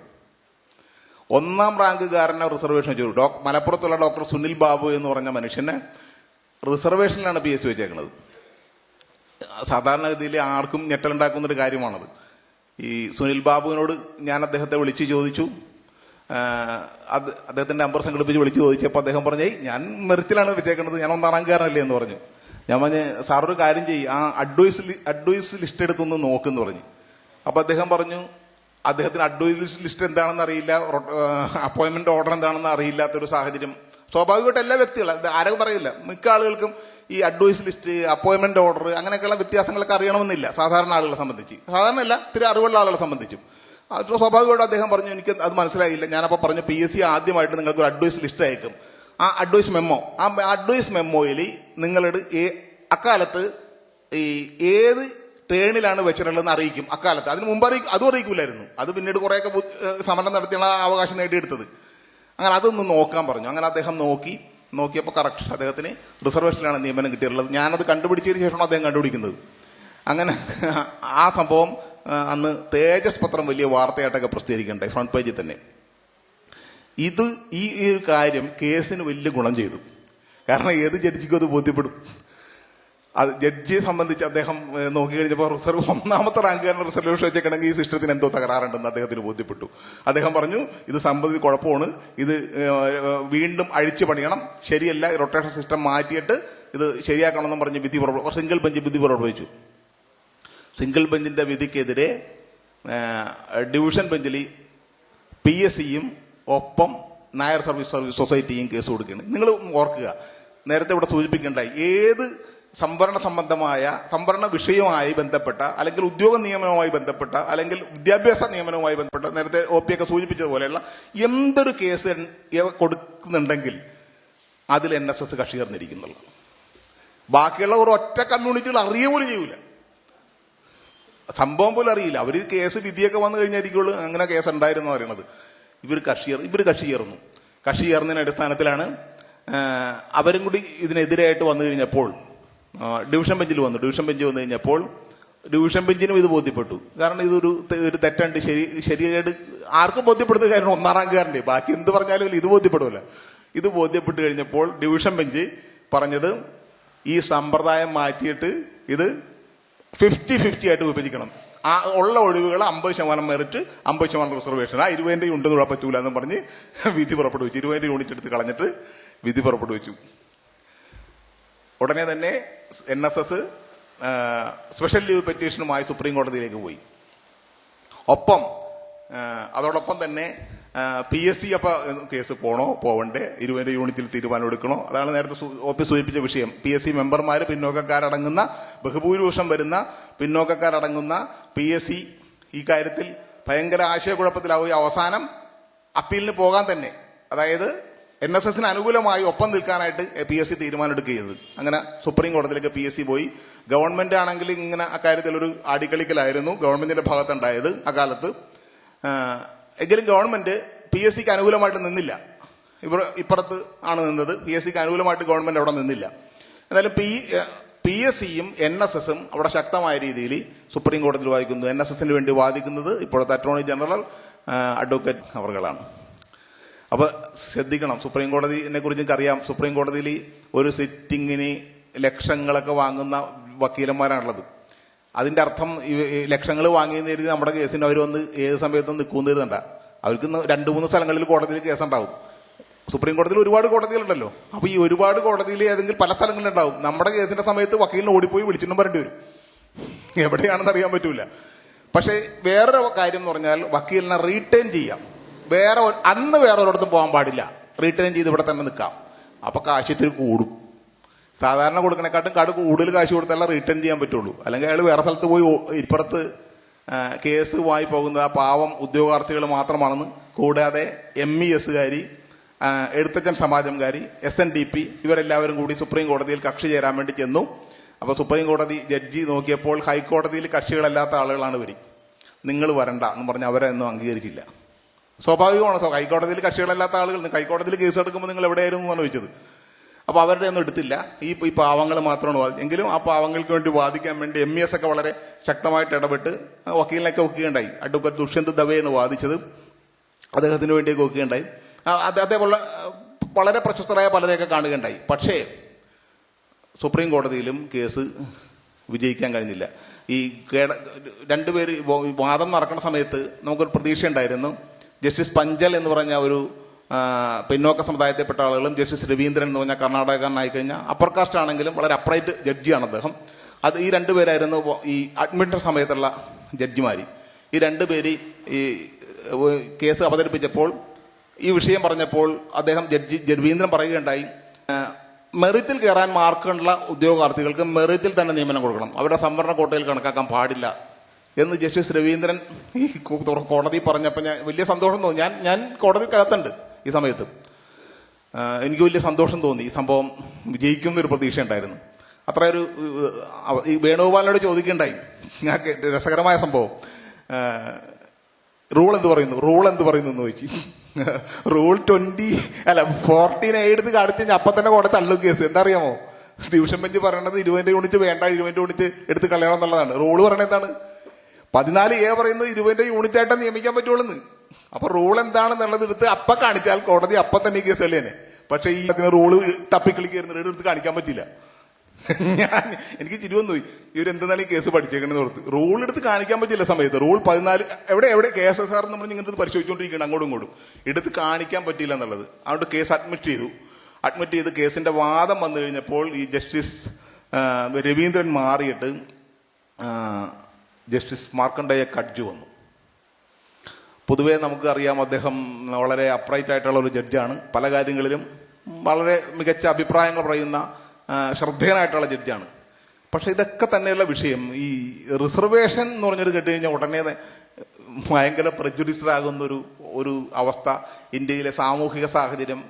1ാം റാങ്കുകാരനെ റിസർവേഷൻ വെച്ചു. മലപ്പുറത്തുള്ള ഡോക്ടർ സുനിൽ ബാബു എന്ന് പറഞ്ഞ മനുഷ്യനെ റിസർവേഷനിലാണ് PSC വെച്ചേക്കുന്നത്. സാധാരണഗതിയിൽ ആർക്കും ഞെട്ടലുണ്ടാക്കുന്നൊരു കാര്യമാണത്. ഈ സുനിൽ ബാബുവിനോട് ഞാൻ അദ്ദേഹത്തെ വിളിച്ച് ചോദിച്ചു, അദ്ദേഹത്തിൻ്റെ നമ്പർ സംഘടിപ്പിച്ച് വിളിച്ച് ചോദിച്ചപ്പോൾ അദ്ദേഹം പറഞ്ഞു, ഞാൻ മെറിറ്റിലാണ് വെച്ചേക്കുന്നത്, ഞാൻ 1ാം റാങ്കുകാരനല്ലേ എന്ന് പറഞ്ഞു. ഞാൻ പറഞ്ഞു, സാറൊരു കാര്യം ചെയ്യും, ആ അഡ്വൈസ് ലിസ്റ്റ് എടുത്തൊന്ന് നോക്കെന്ന് പറഞ്ഞു. അപ്പോൾ അദ്ദേഹം പറഞ്ഞു, അദ്ദേഹത്തിന് അഡ്വൈസ് ലിസ്റ്റ് എന്താണെന്ന് അറിയില്ല, അപ്പോയിൻമെന്റ് ഓർഡർ എന്താണെന്ന് അറിയില്ലാത്തൊരു സാഹചര്യം. സ്വാഭാവികമായിട്ട് എല്ലാ വ്യക്തികളും, ആരും പറയില്ല, മിക്ക ആളുകൾക്കും ഈ അഡ്വൈസ് ലിസ്റ്റ്, അപ്പോയിൻമെന്റ് ഓർഡർ അങ്ങനെയൊക്കെയുള്ള വ്യത്യാസങ്ങളൊക്കെ അറിയണമെന്നില്ല സാധാരണ ആളുകളെ സംബന്ധിച്ച്, സാധാരണയല്ല ഇത്തിരി അറിവുള്ള ആളുകളെ സംബന്ധിച്ചും. സ്വാഭാവികമായിട്ട് അദ്ദേഹം പറഞ്ഞു, എനിക്ക് അത് മനസ്സിലായില്ല. ഞാനപ്പോൾ പറഞ്ഞു, PSC ആദ്യമായിട്ട് നിങ്ങൾക്ക് ഒരു അഡ്വൈസ് ലിസ്റ്റ് അയക്കും, ആ അഡ്വൈസ് മെമ്മോയിൽ നിങ്ങളുടെ അക്കാലത്ത് ഈ ഏത് ട്രെയിനിലാണ് വെച്ചിട്ടുള്ളതെന്ന് അറിയിക്കും. അക്കാലത്ത് അതിന് മുമ്പ് അതും അറിയിക്കില്ലായിരുന്നു. അത് പിന്നീട് കുറേയൊക്കെ സമരം നടത്തിയാണ് ആ അവകാശം നേടിയെടുത്തത്. അങ്ങനെ അതൊന്ന് നോക്കാൻ പറഞ്ഞു. അങ്ങനെ അദ്ദേഹം നോക്കിയപ്പോൾ കറക്റ്റ് അദ്ദേഹത്തിന് റിസർവേഷനിലാണ് നിയമനം കിട്ടിയിട്ടുള്ളത്. ഞാനത് കണ്ടുപിടിച്ചതിന് ശേഷമാണ് അദ്ദേഹം കണ്ടുപിടിക്കുന്നത്. അങ്ങനെ ആ സംഭവം അന്ന് തേജസ് പത്രം വലിയ വാർത്തയായിട്ടൊക്കെ പ്രസിദ്ധീകരിക്കണ്ടായി, ഫ്രണ്ട് പേജിൽ തന്നെ. ഈ ഒരു കാര്യം കേസിന് വലിയ ഗുണം ചെയ്തു. കാരണം ഏത് ജഡ്ജിക്കും അത് ബോധ്യപ്പെടും. അത് ജഡ്ജിയെ സംബന്ധിച്ച് അദ്ദേഹം നോക്കിക്കഴിഞ്ഞപ്പോൾ 1ാമത്തെ റാങ്കുകാരൻ റിസർവേഷൻ വെച്ചേക്കണമെങ്കിൽ ഈ സിസ്റ്റത്തിന് എന്തോ തകരാറുണ്ടെന്ന് അദ്ദേഹത്തിന് ബോധ്യപ്പെട്ടു. അദ്ദേഹം പറഞ്ഞു, ഇത് സംബന്ധിച്ച് കുഴപ്പമാണ്, ഇത് വീണ്ടും അഴിച്ചു പണിയണം, ശരിയല്ല, റൊട്ടേഷൻ സിസ്റ്റം മാറ്റിയിട്ട് ഇത് ശരിയാക്കണമെന്നും പറഞ്ഞ് സിംഗിൾ ബെഞ്ച് വിധി പുറപ്പെടുവിച്ചു. സിംഗിൾ ബെഞ്ചിന്റെ വിധിക്കെതിരെ ഡിവിഷൻ ബെഞ്ചിൽ PSCയും ഒപ്പം നായർ സർവീസ് സൊസൈറ്റിയും കേസ് കൊടുക്കുകയാണ്. നിങ്ങൾ ഓർക്കുക, നേരത്തെ ഇവിടെ സൂചിപ്പിക്കേണ്ടായി, ഏത് സംവരണ വിഷയവുമായി ബന്ധപ്പെട്ട, അല്ലെങ്കിൽ ഉദ്യോഗ നിയമനവുമായി ബന്ധപ്പെട്ട, അല്ലെങ്കിൽ വിദ്യാഭ്യാസ നിയമനവുമായി ബന്ധപ്പെട്ട, നേരത്തെ OP ഒക്കെ സൂചിപ്പിച്ചതുപോലെയുള്ള എന്തൊരു കേസ് കൊടുക്കുന്നുണ്ടെങ്കിൽ അതിൽ NSS കക്ഷി ചേർന്നിരിക്കുന്നുള്ളൂ. ബാക്കിയുള്ള ഒരു ഒറ്റ കമ്മ്യൂണിറ്റികൾ അറിയ പോലും ചെയ്യൂല, സംഭവം പോലും അറിയില്ല. അവർ കേസ് വിധിയൊക്കെ വന്നു കഴിഞ്ഞായിരിക്കുള്ളൂ അങ്ങനെ കേസ് ഉണ്ടായിരുന്നു അറിയണത്. ഇവർ കക്ഷി ചേർന്നു. കക്ഷി ചേർന്നതിന്റെ അടിസ്ഥാനത്തിലാണ് അവരും കൂടി ഇതിനെതിരായിട്ട് വന്നു കഴിഞ്ഞപ്പോൾ ഡിവിഷൻ ബെഞ്ചിൽ വന്നു. ഡിവിഷൻ ബെഞ്ച് വന്നു കഴിഞ്ഞപ്പോൾ ഡിവിഷൻ ബെഞ്ചിനും ഇത് ബോധ്യപ്പെട്ടു. കാരണം ഇതൊരു തെറ്റുണ്ട്, ശരിയായിട്ട് ആർക്കും ബോധ്യപ്പെടുന്ന കാര്യം 1ാം റാങ്കുകാരൻ്റെ, ബാക്കി എന്ത് പറഞ്ഞാലും ഇത് ബോധ്യപ്പെടുമല്ല. ഇത് ബോധ്യപ്പെട്ട് കഴിഞ്ഞപ്പോൾ ഡിവിഷൻ ബെഞ്ച് പറഞ്ഞത്, ഈ സമ്പ്രദായം മാറ്റിയിട്ട് ഇത് 50-50 ആയിട്ട് വിഭജിക്കണം. ആ ഉള്ള ഒഴിവുകൾ 50% മെറിറ്റ്, 50% റിസർവേഷൻ, ആ 20 ഉണ്ടെന്ന് ഇവിടെ പറ്റൂല എന്ന് പറഞ്ഞ് വിധി പുറപ്പെടുവിച്ചു. 20 യൂണിറ്റ് എടുത്ത് കളഞ്ഞിട്ട് വിധി പുറപ്പെടുവിച്ചു. ഉടനെ തന്നെ NSS സ്പെഷ്യൽ ലീവ് പെറ്റീഷനുമായി സുപ്രീം കോടതിയിലേക്ക് പോയി. അതോടൊപ്പം തന്നെ PSC കേസ് പോവണ്ടേ, 20 യൂണിറ്റിൽ തീരുമാനം എടുക്കണോ? അതാണ് നേരത്തെ OP സൂചിപ്പിച്ച വിഷയം. PSC മെമ്പർമാർ പിന്നോക്കക്കാരടങ്ങുന്ന, ബഹുഭൂരിപക്ഷം വരുന്ന പിന്നോക്കക്കാരടങ്ങുന്ന PSC ഈ കാര്യത്തിൽ ഭയങ്കര ആശയക്കുഴപ്പത്തിലാവുകയും അവസാനം അപ്പീലിന് പോകാൻ തന്നെ, അതായത് NSSന് അനുകൂലമായി ഒപ്പം നിൽക്കാനായിട്ട് PSC തീരുമാനം എടുക്കുകയത്. അങ്ങനെ സുപ്രീം കോടതിയിലേക്ക് PSC പോയി. ഗവൺമെന്റ് ആണെങ്കിൽ ഇങ്ങനെ അക്കാര്യത്തിൽ ഒരു ആടിക്കളിക്കലായിരുന്നു ഗവൺമെന്റിന്റെ ഭാഗത്തുണ്ടായത് അക്കാലത്ത്. എങ്കിലും ഗവൺമെന്റ് PSCക്ക് അനുകൂലമായിട്ട് നിന്നില്ല. ഇപ്പുറത്ത് ആണ് നിന്നത്. PSCക്ക് അനുകൂലമായിട്ട് ഗവൺമെന്റ് അവിടെ നിന്നില്ല. എന്നാലും PSCയും NSSും അവിടെ ശക്തമായ രീതിയിൽ സുപ്രീം കോടതിയിൽ വാദിക്കുന്നു. NSSന് വേണ്ടി വാദിക്കുന്നത് ഇപ്പോഴത്തെ അറ്റോർണി ജനറൽ അഡ്വക്കേറ്റ് അവർകളാണ്. അപ്പോൾ ശ്രദ്ധിക്കണം, സുപ്രീം കോടതിനെ കുറിച്ച് എനിക്കറിയാം. സുപ്രീം കോടതിയിൽ ഒരു സിറ്റിങ്ങിന് ലക്ഷങ്ങളൊക്കെ വാങ്ങുന്ന വക്കീലന്മാരാണുള്ളത്. അതിൻ്റെ അർത്ഥം ലക്ഷങ്ങൾ വാങ്ങിയെന്ന് കരുതി നമ്മുടെ കേസിന് അവർ വന്ന് ഏത് സമയത്തും നിൽക്കുന്നത് കണ്ട. അവർക്ക് 2-3 സ്ഥലങ്ങളിൽ കോടതിയിൽ കേസുണ്ടാവും. സുപ്രീം കോടതിയിൽ ഒരുപാട് കോടതികളുണ്ടല്ലോ. അപ്പോൾ ഈ ഒരുപാട് കോടതിയിൽ ഏതെങ്കിലും പല സ്ഥലങ്ങളിലുണ്ടാവും. നമ്മുടെ കേസിന്റെ സമയത്ത് വക്കീലിനെ ഓടിപ്പോയി വിളിച്ചിട്ടും പറയേണ്ടി വരും, എവിടെയാണെന്ന് അറിയാൻ പറ്റൂല. പക്ഷേ വേറൊരു കാര്യം എന്ന് പറഞ്ഞാൽ വക്കീലിനെ റീറ്റെയിൻ ചെയ്യാം. അന്ന് വേറെ ഒരിടത്തും പോകാൻ പാടില്ല, റീറ്റെയിൻ ചെയ്ത് ഇവിടെ തന്നെ നിൽക്കാം. അപ്പോൾ കാശ് ഇത്തിരി കൂടും. സാധാരണ കൊടുക്കണേക്കാട്ടും കൂടുതൽ കാശ് കൊടുത്താലേ റീറ്റേൺ ചെയ്യാൻ പറ്റുള്ളൂ. അല്ലെങ്കിൽ അയാൾ വേറെ സ്ഥലത്ത് പോയി ഇപ്പുറത്ത് കേസുമായി പോകുന്നത് ആ പാവം ഉദ്യോഗാർത്ഥികൾ മാത്രമാണെന്ന്, കൂടാതെ MESകാരി, എഴുത്തച്ഛൻ സമാജംകാരി, SNDP ഇവരെല്ലാവരും കൂടി സുപ്രീം കോടതിയിൽ കക്ഷി ചേരാൻ വേണ്ടി ചെന്നു. അപ്പോൾ സുപ്രീം കോടതി ജഡ്ജി നോക്കിയപ്പോൾ ഹൈക്കോടതിയിൽ കക്ഷികളല്ലാത്ത ആളുകളാണ് ഇവർ, നിങ്ങൾ വരണ്ട എന്ന് പറഞ്ഞ് അവരെ ഒന്നും അംഗീകരിച്ചില്ല. സ്വാഭാവികമാണ്, ഹൈക്കോടതിയിൽ കക്ഷികളല്ലാത്ത ആളുകൾ ഹൈക്കോടതിയിൽ കേസ് എടുക്കുമ്പോൾ നിങ്ങൾ എവിടെയായിരുന്നു എന്നാണ് ചോദിച്ചത്. അപ്പോൾ അവരുടെ ഒന്നും എടുത്തില്ല, ഈ പാവങ്ങൾ മാത്രമാണ് വാദിച്ചത്. എങ്കിലും ആ പാവങ്ങൾക്ക് വേണ്ടി വാദിക്കാൻ വേണ്ടി MES ഒക്കെ വളരെ ശക്തമായിട്ട് ഇടപെട്ട് വക്കീലിനൊക്കെ ഒക്കുകയുണ്ടായി. അഡ്വക്കേറ്റ് ദുഷ്യന്ത് ദവെയാണ് വാദിച്ചത്, അദ്ദേഹത്തിന് വേണ്ടിയൊക്കെ ഒക്കുകയുണ്ടായി. അതേപോലെ വളരെ പ്രശസ്തരായ പലരെയൊക്കെ കാണുകയുണ്ടായി. പക്ഷേ സുപ്രീം കോടതിയിലും കേസ് വിജയിക്കാൻ കഴിഞ്ഞില്ല. ഈ രണ്ടുപേര് വാദം നടക്കുന്ന സമയത്ത് നമുക്കൊരു പ്രതീക്ഷ ഉണ്ടായിരുന്നു. ജസ്റ്റിസ് പഞ്ചൽ എന്ന് പറഞ്ഞ ഒരു പിന്നോക്ക സമുദായത്തിൽപ്പെട്ട ആളുകളും ജസ്റ്റിസ് രവീന്ദ്രൻ എന്ന് പറഞ്ഞാൽ കർണാടകക്കാരനായി കഴിഞ്ഞാൽ അപ്പർ കാസ്റ്റ് ആണെങ്കിലും വളരെ അപ്രൈറ്റ് ജഡ്ജിയാണ് അദ്ദേഹം. ഈ രണ്ടുപേരായിരുന്നു ഈ അഡ്മിഷൻ സമയത്തുള്ള ജഡ്ജിമാർ. ഈ രണ്ടുപേര് ഈ കേസ് അവതരിപ്പിച്ചപ്പോൾ ഈ വിഷയം പറഞ്ഞപ്പോൾ അദ്ദേഹം ജഡ്ജി രവീന്ദ്രൻ പറയുകയുണ്ടായി, മെറിറ്റിൽ കയറാൻ മാർക്കുള്ള ഉദ്യോഗാർത്ഥികൾക്ക് മെറിറ്റിൽ തന്നെ നിയമനം കൊടുക്കണം, അവരുടെ സംവരണ കോട്ടയിൽ കണക്കാക്കാൻ പാടില്ല എന്ന് ജസ്റ്റിസ് രവീന്ദ്രൻ ഈ കോടതി പറഞ്ഞപ്പോൾ ഞാൻ വലിയ സന്തോഷം തോന്നി. ഞാൻ കോടതിക്കകത്തുണ്ട് ഈ സമയത്ത്. എനിക്ക് വലിയ സന്തോഷം തോന്നി. ഈ സംഭവം വിജയിക്കുന്നൊരു പ്രതീക്ഷ ഉണ്ടായിരുന്നു. അത്ര ഒരു ഈ വേണുഗോപാലിനോട് ചോദിക്കുകയുണ്ടായി, ഞങ്ങൾക്ക് രസകരമായ സംഭവം, റൂൾ എന്ത് പറയുന്നു എന്ന് ചോദിച്ചു. റൂൾ 14A എടുത്ത് കാണിച്ച് കഴിഞ്ഞാൽ അപ്പം തന്നെ കോടതി തള്ളും കേസ്. എന്താ അറിയാമോ, ഡിവിഷൻ ബെഞ്ച് പറയണത് 20 യൂണിറ്റ് വേണ്ട, 20 യൂണിറ്റ് എടുത്ത് കളയണം എന്നുള്ളതാണ്. റൂള് പറയണത് എന്താണ്, 14A പറയുന്നത് 20 യൂണിറ്റ് ആയിട്ട് നിയമിക്കാൻ പറ്റുള്ളൂ. അപ്പൊ റൂൾ എന്താണെന്നുള്ളത് എടുത്ത് അപ്പം കാണിച്ചാൽ കോടതി അപ്പം തന്നെ കേസ് കളിയാണ്. പക്ഷെ ഈ റൂള് തപ്പിക്കളിക്കായിരുന്നു, എടുത്ത് കാണിക്കാൻ പറ്റില്ല. എനിക്ക് ചിരി വന്നു പോയി, ഇവരെന്താണ് ഈ കേസ് പഠിച്ചേക്കണെന്ന് ഓർത്ത്. റൂൾ എടുത്ത് കാണിക്കാൻ പറ്റില്ല സമയത്ത്. റൂൾ 14 എവിടെ KSSR നമ്മൾ ഇങ്ങനത്തെ പരിശോധിച്ചുകൊണ്ടിരിക്കുകയാണ്, അങ്ങോട്ടും ഇങ്ങോട്ടും എടുത്ത് കാണിക്കാൻ പറ്റില്ല എന്നുള്ളത്. അതുകൊണ്ട് കേസ് അഡ്മിറ്റ് ചെയ്ത് കേസിന്റെ വാദം വന്നു കഴിഞ്ഞപ്പോൾ ഈ ജസ്റ്റിസ് രവീന്ദ്രൻ മാറിയിട്ട് ജസ്റ്റിസ് മാർക്കണ്ഡേയ കട്ജു വന്നു. പൊതുവേ നമുക്ക് അറിയാം, അദ്ദേഹം വളരെ അപ്രൈറ്റ് ആയിട്ടുള്ള ഒരു ജഡ്ജാണ്. പല കാര്യങ്ങളിലും വളരെ മികച്ച അഭിപ്രായങ്ങൾ പറയുന്ന ശ്രദ്ധേയനായിട്ടുള്ള ജഡ്ജാണ്. പക്ഷെ ഇതൊക്കെ തന്നെയുള്ള വിഷയം, ഈ റിസർവേഷൻ എന്ന് പറഞ്ഞൊരു കേട്ട് കഴിഞ്ഞാൽ ഉടനെ ഭയങ്കര പ്രജുഡിസ്ഡ് ആകുന്ന ഒരു അവസ്ഥ ഇന്ത്യയിലെ സാമൂഹിക സാഹചര്യം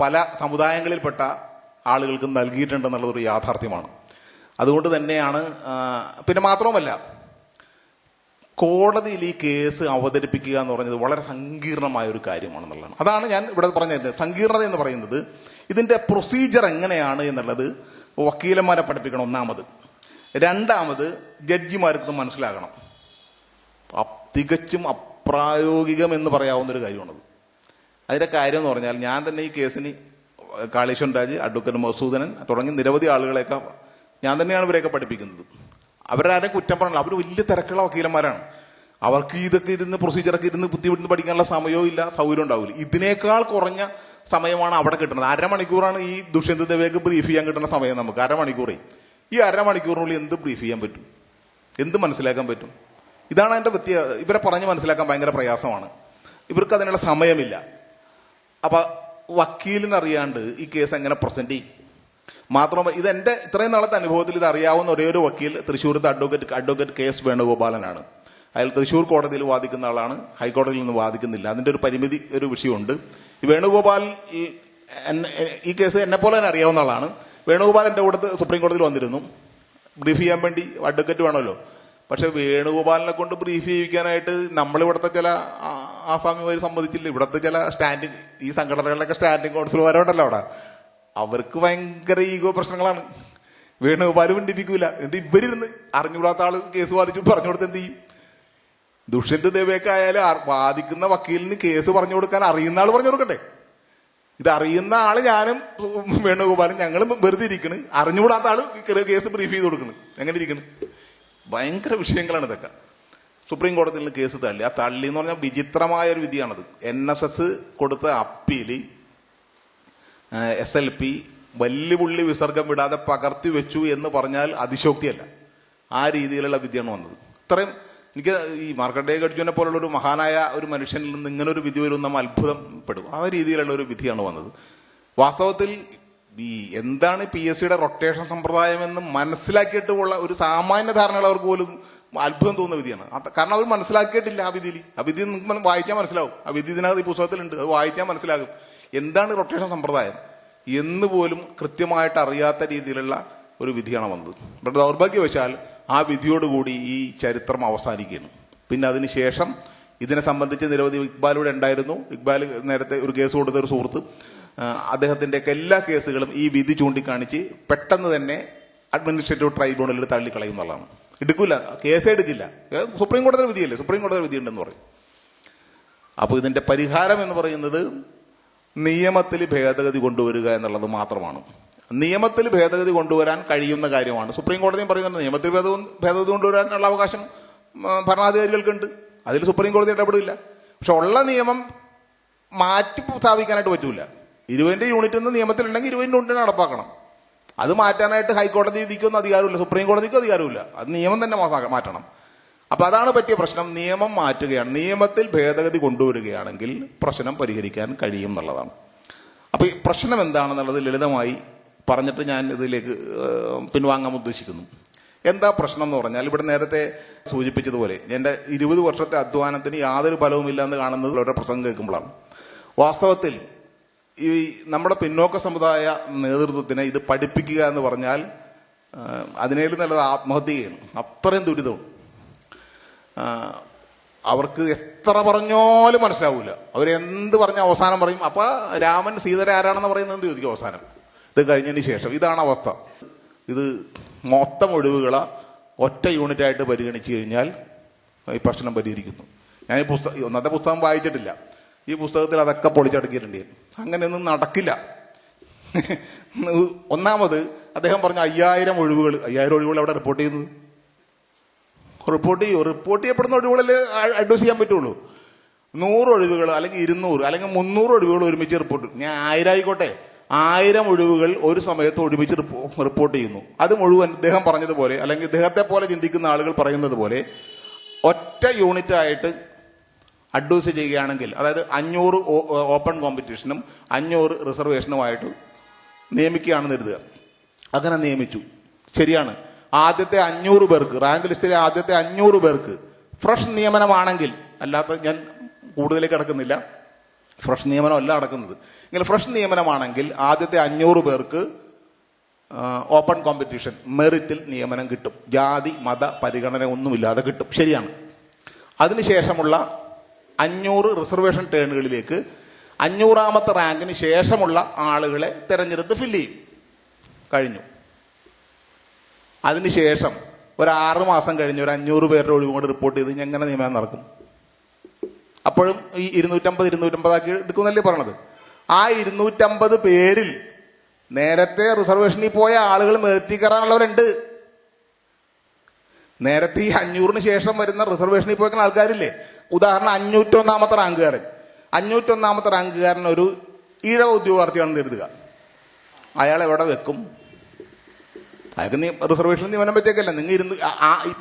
പല സമുദായങ്ങളിൽപ്പെട്ട ആളുകൾക്ക് നൽകിയിട്ടുണ്ടെന്നുള്ളതൊരു യാഥാർത്ഥ്യമാണ്. അതുകൊണ്ട് തന്നെയാണ്, പിന്നെ മാത്രവുമല്ല, കോടതിയിൽ ഈ കേസ് അവതരിപ്പിക്കുക എന്ന് പറഞ്ഞത് വളരെ സങ്കീർണമായ ഒരു കാര്യമാണെന്നുള്ളതാണ്. അതാണ് ഞാൻ ഇവിടെ പറഞ്ഞത്. സങ്കീർണത എന്ന് പറയുന്നത് ഇതിന്റെ പ്രൊസീജിയർ എങ്ങനെയാണ് എന്നുള്ളത് വക്കീലന്മാരെ പഠിപ്പിക്കണം, ഒന്നാമത്. രണ്ടാമത് ജഡ്ജിമാർക്ക് മനസ്സിലാകണം. തികച്ചും അപ്രായോഗികം എന്ന് പറയാവുന്നൊരു കാര്യമാണത്. അതിന്റെ കാര്യം എന്ന് പറഞ്ഞാൽ, ഞാൻ തന്നെ ഈ കേസിന് കാളീശ്വരൻ രാജ്, അഡ്വക്കേറ്റ് മധുസൂദനൻ തുടങ്ങി നിരവധി ആളുകളെയൊക്കെ ഞാൻ തന്നെയാണ് ഇവരെയൊക്കെ പഠിപ്പിക്കുന്നത്. അവരാരെ കുറ്റം പറഞ്ഞില്ല, അവർ വലിയ തിരക്കുള്ള വക്കീലന്മാരാണ്. അവർക്ക് ഇതൊക്കെ ഇരുന്ന് പ്രൊസീജിയറൊക്കെ ഇരുന്ന് ബുദ്ധിമുട്ട് പഠിക്കാനുള്ള സമയവും ഇല്ല, സൗകര്യം ഉണ്ടാവില്ല. ഇതിനേക്കാൾ കുറഞ്ഞ സമയമാണ് അവിടെ കിട്ടുന്നത്. 1/2 മണിക്കൂറാണ് ഈ ദുഷ്യന്ത് ദവേക്ക് ബ്രീഫ് ചെയ്യാൻ കിട്ടുന്ന സമയം നമുക്ക്. 1/2 മണിക്കൂറേ. ഈ 1/2 മണിക്കൂറിനുള്ളിൽ എന്ത് ബ്രീഫ് ചെയ്യാൻ പറ്റും, എന്ത് മനസ്സിലാക്കാൻ പറ്റും? ഇതാണ് അതിന്റെ ഇവരെ പറഞ്ഞ് മനസ്സിലാക്കാൻ ഭയങ്കര പ്രയാസമാണ്. ഇവർക്ക് അതിനുള്ള സമയമില്ല. അപ്പൊ വക്കീലിനറിയാണ്ട് ഈ കേസ് എങ്ങനെ പ്രസന്റ് ചെയ്യും? മാത്രമല്ല, ഇതെന്റെ ഇത്രയും നാളത്തെ അനുഭവത്തിൽ ഇത് അറിയാവുന്ന ഒരേ ഒരു വക്കീൽ തൃശ്ശൂരത്തെ അഡ്വക്കേറ്റ് KS വേണുഗോപാലനാണ്. അയാൾ തൃശ്ശൂർ കോടതിയിൽ വാദിക്കുന്ന ആളാണ്, ഹൈക്കോടതിയിൽ നിന്ന് വാദിക്കുന്നില്ല. അതിന്റെ ഒരു പരിമിതി, ഒരു വിഷയമുണ്ട്. ഈ വേണുഗോപാൽ ഈ കേസ് എന്നെ പോലെ തന്നെ അറിയാവുന്ന ആളാണ്. വേണുഗോപാൽ എൻ്റെ കൂടെ സുപ്രീം കോടതിയിൽ വന്നിരുന്നു. ബ്രീഫ് ചെയ്യാൻ വേണ്ടി അഡ്വക്കേറ്റ് വേണമല്ലോ. പക്ഷെ വേണുഗോപാലിനെ കൊണ്ട് ബ്രീഫ് ചെയ്യിക്കാനായിട്ട് നമ്മളിവിടുത്തെ ചില ആസാമിമാർ സമ്മതിച്ചില്ല. ഇവിടുത്തെ ചില സ്റ്റാൻഡിങ്, ഈ സംഘടനകളിലൊക്കെ സ്റ്റാൻഡിങ് കൗൺസിലർമാരുണ്ടല്ലോ അവിടെ, അവർക്ക് ഭയങ്കര ഈഗോ പ്രശ്നങ്ങളാണ്. വേണുഗോപാൽ പിണ്ടിപ്പിക്കൂല. എന്നിട്ട് ഇവരിരുന്ന് അറിഞ്ഞുകൂടാത്ത ആള് കേസ് വാദിച്ചു പറഞ്ഞു കൊടുത്ത് എന്ത് ചെയ്യും? ദുഷ്യന്ത് ദവേക്ക് ആയാലും വാദിക്കുന്ന വക്കീലിന് കേസ് പറഞ്ഞു കൊടുക്കാൻ അറിയുന്ന ആള് പറഞ്ഞു കൊടുക്കട്ടെ. ഇത് അറിയുന്ന ആള് ഞാനും വേണുഗോപാലും ഞങ്ങളും വെറുതെ ഇരിക്കണ്, അറിഞ്ഞുകൂടാത്ത ആള് കേസ് ബ്രീഫ് ചെയ്ത് കൊടുക്കണ്. എങ്ങനെ ഇരിക്കണ്? ഭയങ്കര വിഷയങ്ങളാണ് ഇതൊക്കെ. സുപ്രീം കോടതിയിൽ നിന്ന് കേസ് തള്ളി. ആ തള്ളി എന്ന് പറഞ്ഞാൽ വിചിത്രമായ ഒരു വിധിയാണത്. NSS കൊടുത്ത അപ്പീല് SLP വല്ലുപുള്ളി വിസർഗം വിടാതെ പകർത്തി വെച്ചു എന്ന് പറഞ്ഞാൽ അതിശോക്തിയല്ല. ആ രീതിയിലുള്ള വിധിയാണ് വന്നത്. ഇത്രയും എനിക്ക് ഈ മാർക്കണ്ഡേയ കട്ജുവിനെ പോലുള്ള ഒരു മഹാനായ ഒരു മനുഷ്യനിൽ നിന്ന് ഇങ്ങനെ ഒരു വിധി വരും നമ്മൾ അത്ഭുതപ്പെടും. ആ രീതിയിലുള്ള ഒരു വിധിയാണ് വന്നത്. വാസ്തവത്തിൽ ഈ എന്താണ് PSCയുടെ റൊട്ടേഷൻ സമ്പ്രദായം എന്ന് മനസ്സിലാക്കിയിട്ടുള്ള ഒരു സാമാന്യ ധാരണകൾ അവർക്ക് പോലും അത്ഭുതം തോന്നുന്ന വിധിയാണ്. കാരണം അവർ മനസ്സിലാക്കിയിട്ടില്ല ആ വിധിയിൽ. ആ വിധി നിങ്ങൾക്ക് വായിച്ചാൽ മനസ്സിലാവും. ആ വിധി ഇതിനകത്ത് ഈ പുസ്തകത്തിലുണ്ട്, അത് വായിച്ചാൽ മനസ്സിലാകും എന്താണ് റൊട്ടേഷൻ സമ്പ്രദായം എന്ന് പോലും കൃത്യമായിട്ട് അറിയാത്ത രീതിയിലുള്ള ഒരു വിധിയാണ് വന്നത്. ഇവിടെ ദൗർഭാഗ്യവശാൽ ആ വിധിയോടുകൂടി ഈ ചരിത്രം അവസാനിക്കുകയാണ്. പിന്നെ അതിനുശേഷം ഇതിനെ സംബന്ധിച്ച് നിരവധി ഇക്ബാലൂടെ ഉണ്ടായിരുന്നു. ഇക്ബാൽ നേരത്തെ ഒരു കേസ് കൊടുത്ത ഒരു സുഹൃത്ത്, അദ്ദേഹത്തിൻ്റെയൊക്കെ എല്ലാ കേസുകളും ഈ വിധി ചൂണ്ടിക്കാണിച്ച് പെട്ടെന്ന് തന്നെ അഡ്മിനിസ്ട്രേറ്റീവ് ട്രൈബ്യൂണലിൽ തള്ളിക്കളയും എന്നുള്ളതാണ്. എടുക്കില്ല, കേസേ എടുക്കില്ല. സുപ്രീം കോടതി വിധിയല്ലേ, സുപ്രീം കോടതി വിധിയുണ്ടെന്ന് പറയും. അപ്പോൾ ഇതിൻ്റെ പരിഹാരം എന്ന് പറയുന്നത് നിയമത്തിൽ ഭേദഗതി കൊണ്ടുവരിക എന്നുള്ളത് മാത്രമാണ്. നിയമത്തിൽ ഭേദഗതി കൊണ്ടുവരാൻ കഴിയുന്ന കാര്യമാണ്. സുപ്രീം കോടതിയും പറയുന്നുണ്ട് നിയമത്തിൽ ഭേദഗതി കൊണ്ടുവരാനുള്ള അവകാശം ഭരണാധികാരികൾക്കുണ്ട്. അതിൽ സുപ്രീം കോടതി ഇടപെടില്ല. പക്ഷെ ഉള്ള നിയമം മാറ്റി സ്ഥാപിക്കാനായിട്ട് പറ്റൂല. 20 യൂണിറ്റ് എന്ന് നിയമത്തിലുണ്ടെങ്കിൽ 20 യൂണിറ്റിന് നടപ്പാക്കണം. അത് മാറ്റാനായിട്ട് ഹൈക്കോടതി വിധിക്കൊന്നും അധികാരമില്ല, സുപ്രീം കോടതിക്കും അധികാരമില്ല. അത് നിയമം തന്നെ മാറ്റണം. അപ്പം അതാണ് പറ്റിയ പ്രശ്നം. നിയമം മാറ്റുകയാണ്, നിയമത്തിൽ ഭേദഗതി കൊണ്ടുവരികയാണെങ്കിൽ പ്രശ്നം പരിഹരിക്കാൻ കഴിയും എന്നുള്ളതാണ്. അപ്പോൾ ഈ പ്രശ്നം എന്താണെന്നുള്ളത് ലളിതമായി പറഞ്ഞിട്ട് ഞാൻ ഇതിലേക്ക് പിൻവാങ്ങാൻ ഉദ്ദേശിക്കുന്നു. എന്താ പ്രശ്നം എന്ന് പറഞ്ഞാൽ, ഇവിടെ നേരത്തെ സൂചിപ്പിച്ചതുപോലെ എൻ്റെ 20 വർഷത്തെ അധ്വാനത്തിന് യാതൊരു ഫലവുമില്ല എന്ന് കാണുന്നത് അവരുടെ പ്രസംഗം കേൾക്കുമ്പോഴാണ്. വാസ്തവത്തിൽ ഈ നമ്മുടെ പിന്നോക്ക സമുദായ നേതൃത്വത്തിനെ ഇത് പഠിപ്പിക്കുക എന്ന് പറഞ്ഞാൽ അതിനേലും നല്ലത് ആത്മഹത്യയാണ്. അത്രയും ദുരിതമാണ്. അവർക്ക് എത്ര പറഞ്ഞാലും മനസ്സിലാവൂല. അവരെന്ത് പറഞ്ഞ അവസാനം പറയും, അപ്പോൾ രാമൻ സീതരെ ആരാണെന്ന് പറയുന്നത് ചോദിക്കും അവസാനം. ഇത് കഴിഞ്ഞതിന് ശേഷം ഇതാണ് അവസ്ഥ. ഇത് മൊത്തം ഒഴിവുകളെ ഒറ്റ യൂണിറ്റായിട്ട് പരിഗണിച്ചു കഴിഞ്ഞാൽ ഈ പ്രശ്നം പരിഹരിക്കുന്നു. ഞാൻ ഈ ഒന്നത്തെ പുസ്തകം വായിച്ചിട്ടില്ല. ഈ പുസ്തകത്തിൽ അതൊക്കെ പൊളിച്ചടക്കിയിട്ടുണ്ട്. അങ്ങനെയൊന്നും നടക്കില്ല. ഒന്നാമത് അദ്ദേഹം പറഞ്ഞ 5000 ഒഴിവുകൾ അവിടെ റിപ്പോർട്ട് ചെയ്യുന്നത്. റിപ്പോർട്ട് ചെയ്യപ്പെടുന്ന ഒഴിവുകളിൽ അഡ്വൈസ് ചെയ്യാൻ പറ്റുള്ളൂ. 100 ഒഴിവുകൾ അല്ലെങ്കിൽ 200 അല്ലെങ്കിൽ 300 ഒഴിവുകൾ ഒരുമിച്ച് റിപ്പോർട്ട്, ഞാൻ 1000 ആയിക്കോട്ടെ, 1000 ഒഴിവുകൾ ഒരു സമയത്ത് ഒരുമിച്ച് റിപ്പോർട്ട് ചെയ്യുന്നു. അത് മുഴുവൻ ഇദ്ദേഹം പറഞ്ഞതുപോലെ അല്ലെങ്കിൽ ഇദ്ദേഹത്തെ പോലെ ചിന്തിക്കുന്ന ആളുകൾ പറയുന്നത് പോലെ ഒറ്റ യൂണിറ്റായിട്ട് അഡ്വൈസ് ചെയ്യുകയാണെങ്കിൽ, അതായത് 500 ഓപ്പൺ കോമ്പറ്റീഷനും 500 റിസർവേഷനുമായിട്ട് നിയമിക്കുകയാണെന്ന് കരുതുക. അങ്ങനെ നിയമിച്ചു, ശരിയാണ്. ആദ്യത്തെ 500 പേർക്ക്, റാങ്ക് ലിസ്റ്റിലെ ആദ്യത്തെ 500 പേർക്ക് ഫ്രഷ് നിയമനമാണെങ്കിൽ, അല്ലാത്ത ഞാൻ കൂടുതലേക്ക് കിടക്കുന്നില്ല, ഫ്രഷ് നിയമനമല്ല നടക്കുന്നത്. ഇങ്ങനെ ഫ്രഷ് നിയമനമാണെങ്കിൽ ആദ്യത്തെ 500 പേർക്ക് ഓപ്പൺ കോമ്പറ്റീഷൻ മെറിറ്റിൽ നിയമനം കിട്ടും. ജാതി മത പരിഗണന ഒന്നുമില്ലാതെ കിട്ടും, ശരിയാണ്. അതിനുശേഷമുള്ള 500 റിസർവേഷൻ ടേണുകളിലേക്ക് 500ാമത്തെ റാങ്കിന് ശേഷമുള്ള ആളുകളെ തിരഞ്ഞെടുത്ത് ഫില്ല് ചെയ്യും. കഴിഞ്ഞു. അതിനുശേഷം ഒരു 6 മാസം കഴിഞ്ഞ് ഒരു 500 പേരുടെ ഒഴിവ് കൊണ്ട് റിപ്പോർട്ട് ചെയ്ത് എങ്ങനെ നിയമനം നടക്കും? അപ്പോഴും ഈ 250 ആക്കി എടുക്കുമെന്നല്ലേ പറഞ്ഞത്. ആ 250 പേരിൽ നേരത്തെ റിസർവേഷനിൽ പോയ ആളുകൾ മെറിറ്റിൽ കയറാനുള്ളവരുണ്ട്. നേരത്തെ ഈ 500ന് ശേഷം വരുന്ന റിസർവേഷനിൽ പോയ ആൾക്കാരില്ലേ, ഉദാഹരണം 501ാമത്തെ റാങ്കുകാരൻ. 501ാമത്തെ റാങ്കുകാരൻ ഒരു ഈഴവ ഉദ്യോഗാർത്ഥിയാണെന്ന് കരുതുക. അയാൾ എവിടെ വെക്കും? അയാൾക്ക് റിസർവേഷൻ നിയമനം പറ്റിയേക്കല്ല. നിങ്ങൾ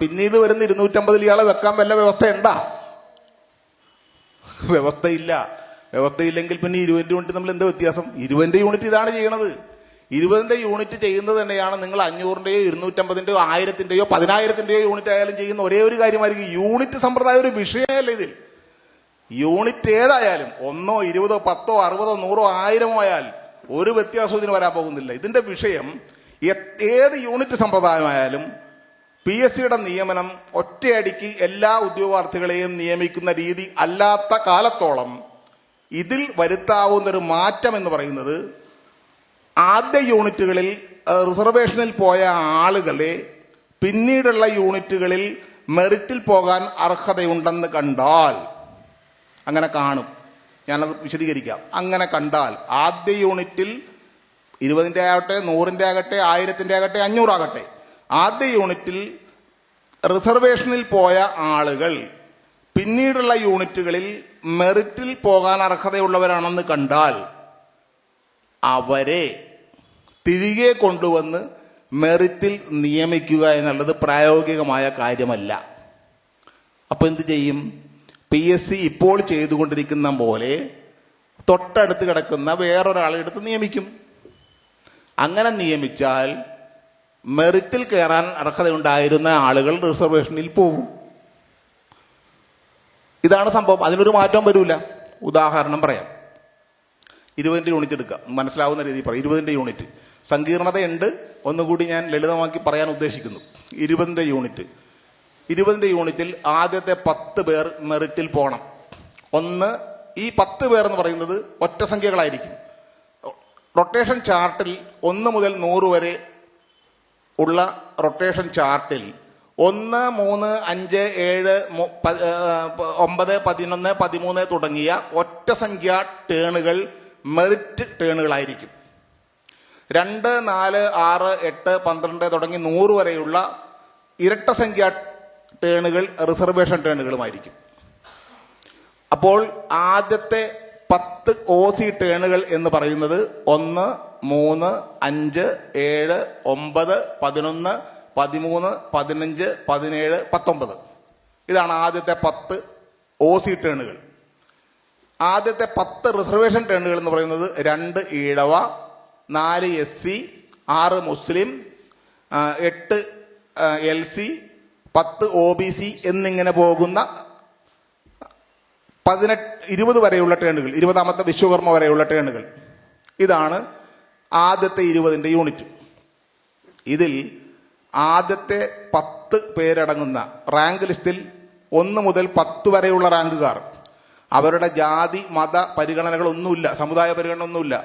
പിന്നീട് വരുന്ന 250 ഇയാളെ വെക്കാൻ വല്ല വ്യവസ്ഥ ഉണ്ടാ? വ്യവസ്ഥയില്ല. വ്യവസ്ഥയില്ലെങ്കിൽ പിന്നെ 20 യൂണിറ്റ് നമ്മൾ എന്താ വ്യത്യാസം? 20 യൂണിറ്റ് ഇതാണ് ചെയ്യണത്. 20 യൂണിറ്റ് ചെയ്യുന്നത് തന്നെയാണ് നിങ്ങൾ 500ൻ്റെയോ 250ൻ്റെയോ 1000ൻ്റെയോ 10,000ൻ്റെയോ യൂണിറ്റ് ആയാലും ചെയ്യുന്ന ഒരേ ഒരു കാര്യമായിരിക്കും. യൂണിറ്റ് സമ്പ്രദായം ഒരു വിഷയമല്ല ഇതിൽ. യൂണിറ്റ് ഏതായാലും 1, 20, 10, 60, 100, 1000 ആയാൽ ഒരു വ്യത്യാസവും ഇതിന് വരാൻ പോകുന്നില്ല. ഇതിന്റെ വിഷയം ഏത് യൂണിറ്റ് സമ്പ്രദായമായാലും PSCയുടെ നിയമനം ഒറ്റയടിക്ക് എല്ലാ ഉദ്യോഗാർത്ഥികളെയും നിയമിക്കുന്ന രീതി അല്ലാത്ത കാലത്തോളം ഇതിൽ വരുത്താവുന്നൊരു മാറ്റം എന്ന് പറയുന്നത് ആദ്യ യൂണിറ്റുകളിൽ റിസർവേഷനിൽ പോയ ആളുകളെ പിന്നീടുള്ള യൂണിറ്റുകളിൽ മെറിറ്റിൽ പോകാൻ അർഹതയുണ്ടെന്ന് കണ്ടാൽ, അങ്ങനെ കാണും, ഞാനത് വിശദീകരിക്കാം. അങ്ങനെ കണ്ടാൽ ആദ്യ യൂണിറ്റിൽ 20ൻ്റെ ആകട്ടെ, 100ൻ്റെ ആകട്ടെ, 1000ൻ്റെ ആകട്ടെ, 500 ആകട്ടെ, ആദ്യ യൂണിറ്റിൽ റിസർവേഷനിൽ പോയ ആളുകൾ പിന്നീടുള്ള യൂണിറ്റുകളിൽ മെറിറ്റിൽ പോകാൻ അർഹതയുള്ളവരാണെന്ന് കണ്ടാൽ അവരെ തിരികെ കൊണ്ടുവന്ന് മെറിറ്റിൽ നിയമിക്കുക എന്നുള്ളത് പ്രായോഗികമായ കാര്യമല്ല. അപ്പോൾ എന്ത് ചെയ്യും? PSC ഇപ്പോൾ ചെയ്തുകൊണ്ടിരിക്കുന്ന പോലെ തൊട്ടടുത്ത് കിടക്കുന്ന വേറൊരാളെ എടുത്ത് നിയമിക്കും. അങ്ങനെ നിയമിച്ചാൽ മെറിറ്റിൽ കയറാൻ അർഹതയുണ്ടായിരുന്ന ആളുകൾ റിസർവേഷനിൽ പോകും. ഇതാണ് സംഭവം. അതിനൊരു മാറ്റം വരില്ല. ഉദാഹരണം പറയാം. 20ന്റെ യൂണിറ്റ് എടുക്കുക, മനസ്സിലാവുന്ന രീതിയിൽ പറയാം. 20ന്റെ യൂണിറ്റ് സങ്കീർണതയുണ്ട്, ഒന്നുകൂടി ഞാൻ ലളിതമാക്കി പറയാൻ ഉദ്ദേശിക്കുന്നു. 20ന്റെ യൂണിറ്റിൽ ആദ്യത്തെ 10 പേർ മെറിറ്റിൽ പോകണം. ഈ 10 പേർ എന്ന് പറയുന്നത് ഒറ്റ സംഖ്യകളായിരിക്കും. റൊട്ടേഷൻ ചാർട്ടിൽ 1 മുതൽ 100 വരെ ഉള്ള റൊട്ടേഷൻ ചാർട്ടിൽ 1, 3, 5, 7, 9, 11, 13 തുടങ്ങിയ ഒറ്റ സംഖ്യ ടേണുകൾ മെറിറ്റ് ടേണുകളായിരിക്കും. 2, 4, 6, 8, 12 തുടങ്ങി 100 വരെയുള്ള ഇരട്ട സംഖ്യ ടേണുകൾ റിസർവേഷൻ ടേണുകളുമായിരിക്കും. അപ്പോൾ ആദ്യത്തെ 10 OC ടേണുകൾ എന്ന് പറയുന്നത് 1, 3, 5, 7, 9, 11, 13, 15, 17, 19. ഇതാണ് ആദ്യത്തെ 10 OC ടേണുകൾ. ആദ്യത്തെ 10 റിസർവേഷൻ ടേണുകൾ എന്ന് പറയുന്നത് 2 ഈഴവ, 4 SC, 6 മുസ്ലിം, 8 LC, 10 OBC എന്നിങ്ങനെ പോകുന്ന 20 വരെയുള്ള ടേണുകൾ, 20ാമത്തെ വിശ്വകർമ്മ വരെയുള്ള ടേണുകൾ. ഇതാണ് ആദ്യത്തെ 20ന്റെ യൂണിറ്റ്. ഇതിൽ ആദ്യത്തെ 10 പേരടങ്ങുന്ന റാങ്ക് ലിസ്റ്റിൽ 1 മുതൽ 10 വരെയുള്ള റാങ്കുകാർ, അവരുടെ ജാതി മത പരിഗണനകളൊന്നുമില്ല, സമുദായ പരിഗണന ഒന്നുമില്ല.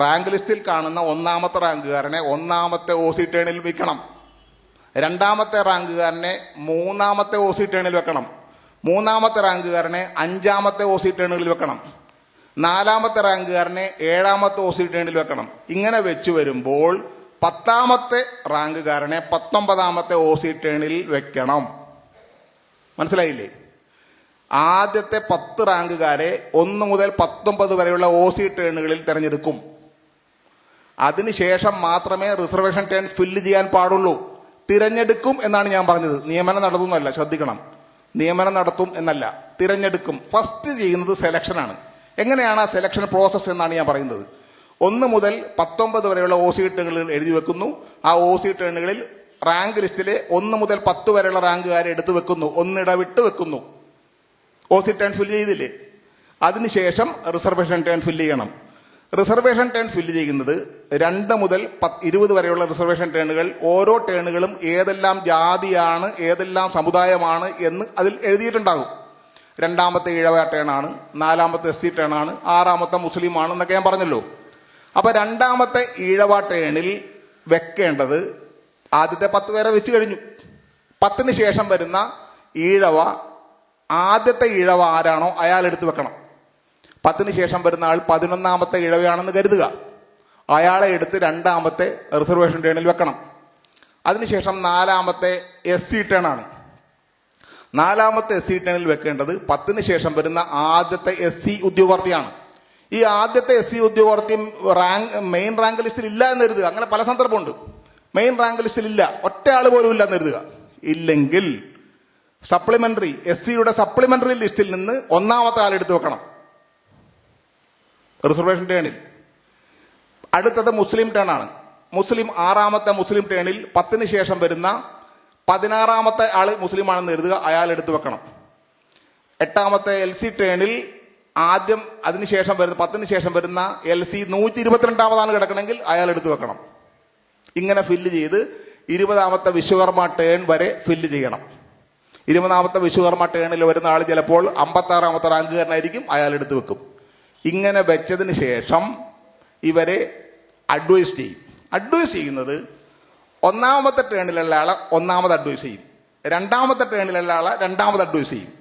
റാങ്ക് ലിസ്റ്റിൽ കാണുന്ന 1ാമത്തെ റാങ്കുകാരനെ 1ാമത്തെ OC ടേണിൽ വെക്കണം. 2ാമത്തെ റാങ്കുകാരനെ 3ാമത്തെ OC ടേണിൽ വെക്കണം. 3ാമത്തെ റാങ്കുകാരനെ 5ാമത്തെ OC ടേണുകളിൽ വെക്കണം. 4ാമത്തെ റാങ്കുകാരനെ 7ാമത്തെ OC ടേണിൽ വെക്കണം. ഇങ്ങനെ വെച്ച് വരുമ്പോൾ 10ാമത്തെ റാങ്കുകാരനെ 19ാമത്തെ OC ടേണിൽ വെക്കണം. മനസ്സിലായില്ലേ? ആദ്യത്തെ 10 റാങ്കുകാരെ 1 മുതൽ 19 വരെയുള്ള OC ടേണുകളിൽ തിരഞ്ഞെടുക്കും. അതിനുശേഷം മാത്രമേ റിസർവേഷൻ ടേൺ ഫില്ല് ചെയ്യാൻ പാടുള്ളൂ. തിരഞ്ഞെടുക്കും എന്നാണ് ഞാൻ പറഞ്ഞത്, നിയമനം നടത്തുന്നല്ല. ശ്രദ്ധിക്കണം, നിയമനം നടത്തും എന്നല്ല, തിരഞ്ഞെടുക്കും. ഫസ്റ്റ് ചെയ്യുന്നത് സെലക്ഷനാണ്. എങ്ങനെയാണ് ആ സെലക്ഷൻ പ്രോസസ്സ് എന്നാണ് ഞാൻ പറയുന്നത്. 1 മുതൽ 19 വരെയുള്ള OC ടേണുകളിൽ എഴുതി വെക്കുന്നു. ആ OC ടേണുകളിൽ റാങ്ക് ലിസ്റ്റിലെ 1 മുതൽ 10 വരെയുള്ള റാങ്കുകാരെ എടുത്തു വെക്കുന്നു, ഒന്നിടവിട്ട് വെക്കുന്നു. OC ടേൺ ഫില്ല് ചെയ്തില്ലേ? അതിനുശേഷം റിസർവേഷൻ ടേൺ ഫില്ല് ചെയ്യണം. റിസർവേഷൻ ടേൺ ഫില്ല് ചെയ്യുന്നത് 2 മുതൽ 20 വരെയുള്ള റിസർവേഷൻ ടേണുകൾ, ഓരോ ടേണുകളും ഏതെല്ലാം ജാതിയാണ്, ഏതെല്ലാം സമുദായമാണ് എന്ന് അതിൽ എഴുതിയിട്ടുണ്ടാകും. 2ാമത്തെ ഈഴവ ടേണാണ്, 4ാമത്തെ SC ടേണാണ്, 6ാമത്തെ മുസ്ലിമാണ് എന്നൊക്കെ ഞാൻ പറഞ്ഞല്ലോ. അപ്പൊ 2ാമത്തെ ഈഴവ ടേണിൽ വെക്കേണ്ടത് ആദ്യത്തെ 10 പേരെ വെച്ച് കഴിഞ്ഞു. 10ന് ശേഷം വരുന്ന ഈഴവ, ആദ്യത്തെ ഈഴവ ആരാണോ അയാൾ എടുത്ത് വെക്കണം. 10ന് ശേഷം വരുന്ന ആൾ 11ാമത്തെ ഈഴവയാണെന്ന് കരുതുക, അയാളെ എടുത്ത് 2ാമത്തെ റിസർവേഷൻ ടേണിൽ വെക്കണം. അതിനുശേഷം 4ാമത്തെ SC ടേണാണ്. 4ാമത്തെ SC ടേണിൽ വെക്കേണ്ടത് 10ന് ശേഷം വരുന്ന ആദ്യത്തെ SC ഉദ്യോഗാർത്ഥിയാണ്. ഈ ആദ്യത്തെ SC ഉദ്യോഗാർത്ഥി മെയിൻ റാങ്ക് ലിസ്റ്റിൽ ഇല്ല എന്ന് കരുതുക. അങ്ങനെ പല സന്ദർഭമുണ്ട്. മെയിൻ റാങ്ക് ലിസ്റ്റിൽ ഇല്ല, ഒറ്റ ആൾ പോലും ഇല്ല എന്ന് കരുതുക. ഇല്ലെങ്കിൽ സപ്ലിമെന്ററി SCയുടെ സപ്ലിമെന്ററി ലിസ്റ്റിൽ നിന്ന് 1ാമത്തെ ആൾ എടുത്ത് വെക്കണം റിസർവേഷൻ ടേണിൽ. അടുത്തത് മുസ്ലിം ടേണാണ്. 6ാമത്തെ മുസ്ലിം ടേണിൽ 10ന് ശേഷം വരുന്ന 16ാമത്തെ ആള് മുസ്ലിമാണെന്ന് കരുതുക, അയാൾ എടുത്തു വെക്കണം. 8ാമത്തെ LC ടേണിൽ ആദ്യം അതിനുശേഷം വരുന്ന 10ന് ശേഷം വരുന്ന LC 122ാമതാണ് കിടക്കണമെങ്കിൽ അയാൾ എടുത്തു വെക്കണം. ഇങ്ങനെ ഫില്ല് ചെയ്ത് 20ാമത്തെ വിശ്വകർമ്മ ടേൺ വരെ ഫില്ല് ചെയ്യണം. 20ാമത്തെ വിശ്വകർമ്മ ടേണിൽ വരുന്ന ആൾ ചിലപ്പോൾ 56ാമത്തെ റാങ്കുകാരനായിരിക്കും, അയാൾ എടുത്തു വെക്കും. ഇങ്ങനെ വെച്ചതിന് ശേഷം ഇവരെ അഡ്വൈസ് ചെയ്യും. അഡ്വൈസ് ചെയ്യുന്നത് 1ാമത്തെ ടേണിലുള്ള ആളെ 1ാമത് അഡ്വൈസ് ചെയ്യും, 2ാമത്തെ ടേണിലുള്ള ആളെ 2ാമത് അഡ്വൈസ് ചെയ്യും.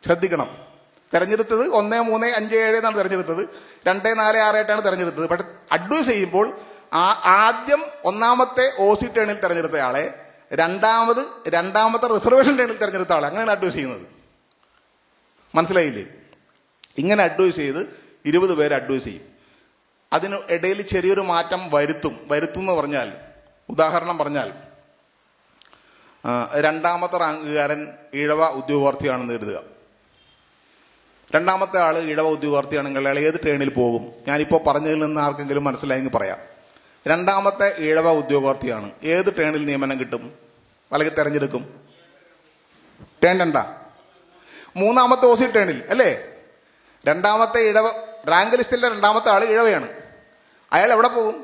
ശ്രദ്ധിക്കണം, തെരഞ്ഞെടുത്തത് 1, 3, 5, 7 എന്നാണ് തെരഞ്ഞെടുത്തത്, 2, 4, 6, 8 ആണ് തെരഞ്ഞെടുത്തത്. പക്ഷെ അഡ്വൈസ് ചെയ്യുമ്പോൾ ആദ്യം 1ാമത്തെ OC ടേണിൽ തെരഞ്ഞെടുത്ത ആളെ 2ാമത്തെ റിസർവേഷൻ ടേണിൽ തെരഞ്ഞെടുത്ത ആളെ, അങ്ങനെയാണ് അഡ്വൈസ് ചെയ്യുന്നത്. മനസ്സിലായില്ലേ? ഇങ്ങനെ അഡ്വൈസ് ചെയ്ത് 20 പേര് അഡ്വൈസ് ചെയ്യും. അതിന് ഇടയിൽ ചെറിയൊരു മാറ്റം വരുത്തും എന്ന് പറഞ്ഞാൽ, ഉദാഹരണം പറഞ്ഞാൽ 2ാമത്തെ റാങ്കുകാരൻ ഈഴവ ഉദ്യോഗാർത്ഥിയാണെന്ന് കരുതുക. 2ാമത്തെ ആൾ ഈഴവ ഉദ്യോഗാർത്ഥിയാണെങ്കിൽ അയാൾ ഏത് ട്രെയിനിൽ പോകും? ഞാനിപ്പോൾ പറഞ്ഞതിൽ നിന്ന് ആർക്കെങ്കിലും മനസ്സിലായെങ്കിൽ പറയാം. രണ്ടാമത്തെ ഈഴവ ഉദ്യോഗാർത്ഥിയാണ്. ഏത് ടേണിൽ നിയമനം കിട്ടും അല്ലെങ്കിൽ തെരഞ്ഞെടുക്കും? ടേൺ രണ്ടാ. മൂന്നാമത്തെ OC ടേണിൽ അല്ലേ? രണ്ടാമത്തെ ഇഴവ റാങ്ക് ലിസ്റ്റിലെ രണ്ടാമത്തെ ആൾ ഇഴവയാണ്. അയാൾ എവിടെ പോകും?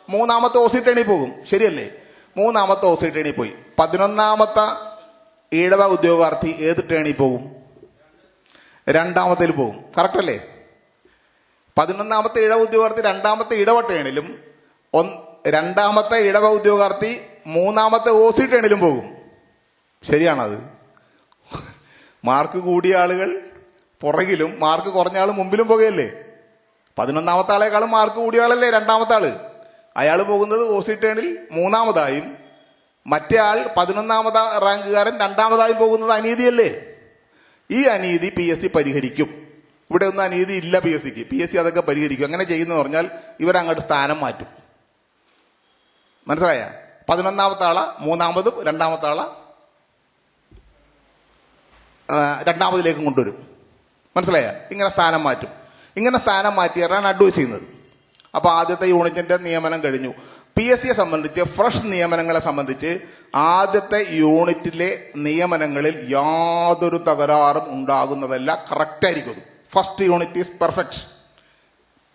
മൂന്നാമത്തെ OC ടേണിൽ പോകും. ശരിയല്ലേ? മൂന്നാമത്തെ OC ടേണിൽ പോയി. 11ാമത്തെ ഈഴവ ഉദ്യോഗാർത്ഥി ഏത് ടേണിൽ പോകും? രണ്ടാമത്തേൽ പോകും. കറക്റ്റ് അല്ലേ? 11ാമത്തെ ഇഴവ ഉദ്യോഗാർത്ഥി രണ്ടാമത്തെ ഇടവ ടേണിലും രണ്ടാമത്തെ ഇടവ ഉദ്യോഗാർത്ഥി മൂന്നാമത്തെ OC ടേണിലും പോകും. ശരിയാണത്? മാർക്ക് കൂടിയ ആളുകൾ പുറകിലും മാർക്ക് കുറഞ്ഞ ആൾ മുമ്പിലും പോകുകയല്ലേ? 11ാമത്തെ ആളെക്കാളും മാർക്ക് കൂടിയ ആളല്ലേ രണ്ടാമത്തെ ആള്. അയാൾ പോകുന്നത് OC ടേണിൽ മൂന്നാമതായും മറ്റേ ആൾ 11ാമത്തെ റാങ്കുകാരൻ രണ്ടാമതായും പോകുന്നത് അനീതിയല്ലേ? ഈ അനീതി PSC പരിഹരിക്കും. ഇവിടെ ഒന്നും അനീതി ഇല്ല PSCക്ക്. PSC അതൊക്കെ പരിഹരിക്കും. അങ്ങനെ ചെയ്യുന്നതെന്ന് പറഞ്ഞാൽ ഇവരങ്ങോട്ട് സ്ഥാനം മാറ്റും. മനസ്സിലായ? 11ാമത്തെ ആളെ മൂന്നാമതും രണ്ടാമത്തെ ആളെ രണ്ടാമതിലേക്കും കൊണ്ടുവരും. മനസ്സിലായ? ഇങ്ങനെ സ്ഥാനം മാറ്റും. ഇങ്ങനെ സ്ഥാനം മാറ്റിയാണ് അഡ്വൈസ് ചെയ്യുന്നത്. അപ്പോൾ ആദ്യത്തെ യൂണിറ്റിന്റെ നിയമനം കഴിഞ്ഞു. PSCയെ സംബന്ധിച്ച് ഫ്രഷ് നിയമനങ്ങളെ സംബന്ധിച്ച് ആദ്യത്തെ യൂണിറ്റിലെ നിയമനങ്ങളിൽ യാതൊരു തകരാറും ഉണ്ടാകുന്നതല്ല. കറക്റ്റായിരിക്കും. First unit is perfect.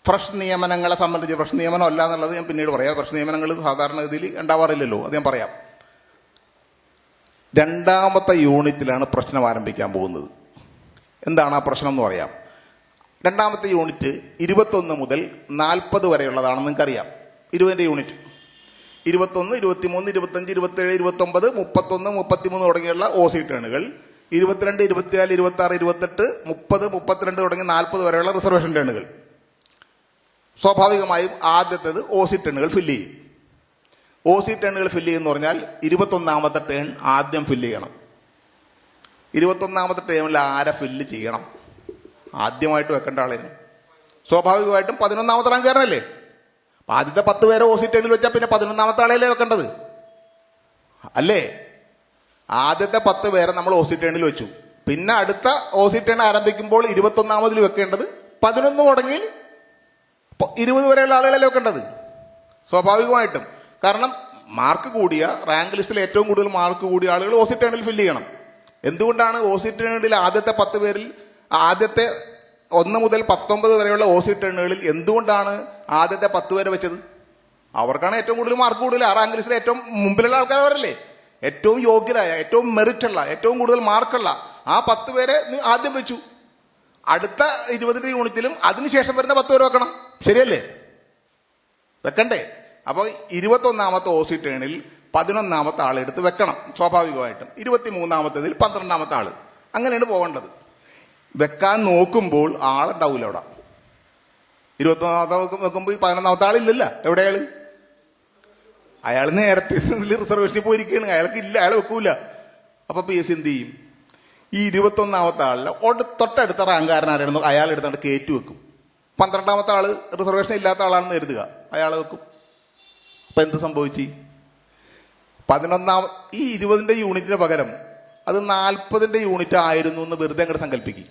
Fresh നിയമനങ്ങളെ സംബന്ധിച്ച് ഫ്രഷ് നിയമനം അല്ല എന്നുള്ളത് ഞാൻ പിന്നീട് പറയാം. ഫ്രഷ് നിയമനങ്ങൾ സാധാരണഗതിയിൽ ഉണ്ടാവാറില്ലല്ലോ, അത് ഞാൻ പറയാം. രണ്ടാമത്തെ യൂണിറ്റിലാണ് പ്രശ്നം ആരംഭിക്കാൻ പോകുന്നത്. എന്താണ് ആ പ്രശ്നം എന്ന് പറയാം. രണ്ടാമത്തെ യൂണിറ്റ് 21 മുതൽ 40 വരെയുള്ളതാണെന്ന് നിങ്ങൾക്കറിയാം. 20ന്റെ യൂണിറ്റ് 21, 23, 25, 27, 29, 31, 33 തുടങ്ങിയുള്ള OC ടേണുകൾ, 22, 24, 26, 28, 30, 32 തുടങ്ങി 40 വരെയുള്ള റിസർവേഷൻ ടേണുകൾ. സ്വാഭാവികമായും ആദ്യത്തേത് OC ടേണുകൾ ഫില്ല് ചെയ്യും. OC ടേണുകൾ ഫില്ല് ചെയ്യുമെന്ന് പറഞ്ഞാൽ 21ാമത്തെ ടേൺ ആദ്യം ഫില്ല് ചെയ്യണം. 21ാമത്തെ ടേണിൽ ആരെ ഫില്ല് ചെയ്യണം? ആദ്യമായിട്ട് വെക്കേണ്ട ആളേനും സ്വാഭാവികമായിട്ടും 11ാമത്തെ റാങ്കുകാരനല്ലേ. ആദ്യത്തെ 10 പേരെ OC ടേണിൽ വെച്ചാൽ പിന്നെ 11ാമത്തെ ആളെയല്ലേ വെക്കേണ്ടത് അല്ലേ? ആദ്യത്തെ 10 പേരെ നമ്മൾ OC ടേണിൽ വെച്ചു. പിന്നെ അടുത്ത OC ടേൺ ആരംഭിക്കുമ്പോൾ 21ാമതിൽ വെക്കേണ്ടത് 11 മുടങ്ങി 20 വരെയുള്ള ആളുകളല്ലേ വെക്കേണ്ടത് സ്വാഭാവികമായിട്ടും. കാരണം മാർക്ക് കൂടിയ റാങ്ക് ലിസ്റ്റിൽ ഏറ്റവും കൂടുതൽ മാർക്ക് കൂടിയ ആളുകൾ OC ടേണിൽ ഫില്ല് ചെയ്യണം. എന്തുകൊണ്ടാണ് OC ടേണിൽ ആദ്യത്തെ 10 പേരിൽ ആദ്യത്തെ 1 മുതൽ 19 വരെയുള്ള OC ടേണുകളിൽ എന്തുകൊണ്ടാണ് ആദ്യത്തെ 10 പേരെ വെച്ചത്? അവർക്കാണ് ഏറ്റവും കൂടുതൽ മാർക്ക് കൂടുതൽ. ആ റാങ്ക് ലിസ്റ്റിൽ ഏറ്റവും മുമ്പിലുള്ള ആൾക്കാർ അവരല്ലേ. ഏറ്റവും യോഗ്യരായ, ഏറ്റവും മെറിറ്റുള്ള, ഏറ്റവും കൂടുതൽ മാർക്കുള്ള ആ 10 പേരെ ആദ്യം വെച്ചു. അടുത്ത 20ന്റെ യൂണിറ്റിലും അതിനുശേഷം വരുന്ന 10 പേര് വെക്കണം. ശരിയല്ലേ? വെക്കണ്ടേ? അപ്പോൾ 21ാമത്തെ OC ടേണിൽ 11ാമത്തെ ആളെടുത്ത് വെക്കണം സ്വാഭാവികമായിട്ടും. 23ാമത്തേതിൽ 12ാമത്തെ ആള്. അങ്ങനെയാണ് പോകേണ്ടത്. വെക്കാൻ നോക്കുമ്പോൾ ആളുണ്ടാവില്ല അവിടെ. 21ാമത്തെ വെക്കുമ്പോൾ 11ാമത്തെ ആളില്ലല്ലോ. എവിടെയാള്? അയാൾ നേരത്തെ റിസർവേഷനിൽ പോയിരിക്കുകയാണ്. അയാൾക്ക് ഇല്ല, അയാൾ വെക്കൂല. അപ്പൊ PSC എന്ത് ചെയ്യും? ഈ 21ാമത്തെ ആളിലെ തൊട്ടടുത്ത റാങ്കാരനാരായിരുന്നു അയാൾ എടുത്താണ്ട് കയറ്റി വെക്കും. 12ാമത്തെ ആള് റിസർവേഷൻ ഇല്ലാത്ത ആളാണെന്ന് കരുതുക, അയാളെ വെക്കും. അപ്പൊ എന്ത് സംഭവിച്ചു? 11 ഈ 20ന്റെ യൂണിറ്റിന് പകരം അത് 40ന്റെ യൂണിറ്റ് ആയിരുന്നു എന്ന് വെറുതെ അങ്ങോട്ട് സങ്കല്പിക്കും.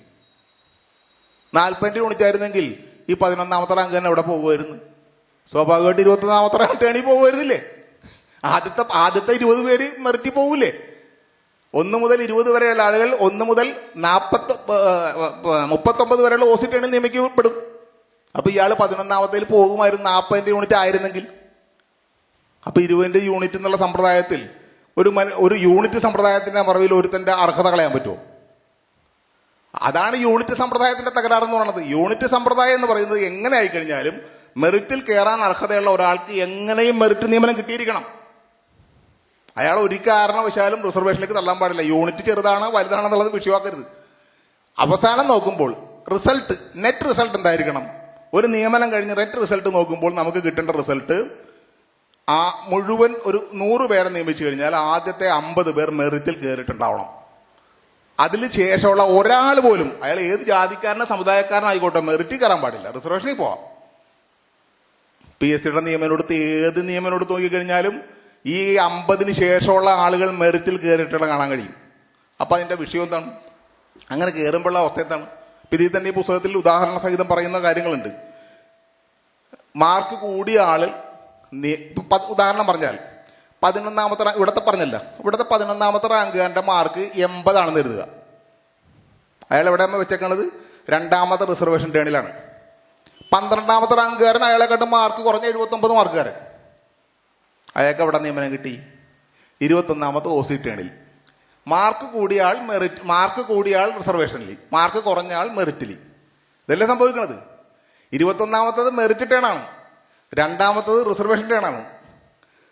40ന്റെ യൂണിറ്റ് ആയിരുന്നെങ്കിൽ ഈ 11ാമത്തെ റാങ്ക് തന്നെ എവിടെ പോകുമായിരുന്നു? സ്വാഭാവികമായിട്ട് 21ാമത്തെ റാങ്ക് ടേണിൽ പോകുമായിരുന്നില്ലേ? ആദ്യത്തെ 20 പേര് മെറിറ്റി പോകൂലേ? 1 മുതൽ 20 വരെയുള്ള ആളുകൾ 1 മുതൽ 39 വരെയുള്ള OC ടേണിൽ നിയമിക്കപ്പെടും. അപ്പൊ ഇയാൾ 11ാമത്തേൽ പോകുമായിരുന്നു 40ന്റെ യൂണിറ്റ് ആയിരുന്നെങ്കിൽ. അപ്പൊ 20ന്റെ യൂണിറ്റ് എന്നുള്ള സമ്പ്രദായത്തിൽ ഒരു യൂണിറ്റ് സമ്പ്രദായത്തിന്റെ മറവിൽ ഒരുത്തന്റെ അർഹത കളയാൻ പറ്റുമോ? അതാണ് യൂണിറ്റ് സമ്പ്രദായത്തിന്റെ തകരാറെന്ന് പറയുന്നത്. യൂണിറ്റ് സമ്പ്രദായം എന്ന് പറയുന്നത് എങ്ങനെ ആയിക്കഴിഞ്ഞാലും മെറിറ്റിൽ കയറാൻ അർഹതയുള്ള ഒരാൾക്ക് എങ്ങനെയും മെറിറ്റ് നിയമനം കിട്ടിയിരിക്കണം. അയാൾ ഒരു കാരണവശാലും റിസർവേഷനിലേക്ക് തള്ളാൻ പാടില്ല. യൂണിറ്റ് ചെറുതാണ് വലുതാണെന്നുള്ളത് വിഷയമാക്കരുത്. അവസാനം നോക്കുമ്പോൾ റിസൾട്ട്, നെറ്റ് റിസൾട്ട് എന്തായിരിക്കണം? ഒരു നിയമനം കഴിഞ്ഞ് നെറ്റ് റിസൾട്ട് നോക്കുമ്പോൾ നമുക്ക് കിട്ടേണ്ട റിസൾട്ട് ആ മുഴുവൻ ഒരു 100 പേരെ നിയമിച്ചു കഴിഞ്ഞാൽ ആദ്യത്തെ 50 പേർ മെറിറ്റിൽ കയറിയിട്ടുണ്ടാവണം. അതിൽ ശേഷമുള്ള ഒരാൾ പോലും, അയാൾ ഏത് ജാതിക്കാരനോ സമുദായക്കാരനായിക്കോട്ടെ, മെറിറ്റിൽ കയറാൻ പാടില്ല, റിസർവേഷനിൽ പോവാം. PSCയുടെ നിയമനം ഏത് നിയമനം എടുത്ത് നോക്കിക്കഴിഞ്ഞാലും ഈ 50ന് ശേഷമുള്ള ആളുകൾ മെറിറ്റിൽ കയറിയിട്ടുള്ള കാണാൻ കഴിയും. അപ്പൊ അതിന്റെ വിഷയം എന്താണ്? അങ്ങനെ കയറുമ്പോഴുള്ള അവസ്ഥ എന്താണ്? ഇതിൽ തന്നെ ഈ പുസ്തകത്തിൽ ഉദാഹരണ സഹിതം പറയുന്ന കാര്യങ്ങളുണ്ട്. മാർക്ക് കൂടിയ ആള് ഉദാഹരണം പറഞ്ഞാൽ 11ാമത്തെ ഇവിടുത്തെ 11ാമത്തെ റാങ്കുകാരൻ്റെ മാർക്ക് 80 ആണെന്ന് കരുതുക. അയാൾ എവിടെ വെച്ചേക്കണത്? 2ാമത്തെ റിസർവേഷൻ ടേണിലാണ്. 12ാമത്തെ റാങ്കുകാരൻ അയാളെ കണ്ട് മാർക്ക് കുറഞ്ഞ 79 മാർക്കുകാരൻ. അയാൾക്ക് എവിടെ നിയമനം കിട്ടി? 21ാമത്തെ OC ടേണിൽ. മാർക്ക് കൂടിയ ആൾ റിസർവേഷനിൽ, മാർക്ക് കുറഞ്ഞ ആൾ മെറിറ്റിൽ. ഇതല്ലേ സംഭവിക്കണത്? 21ാമത്തത് മെറിറ്റ് ടേണാണ്, 2ാമത്തത് റിസർവേഷൻ ടേണാണ്.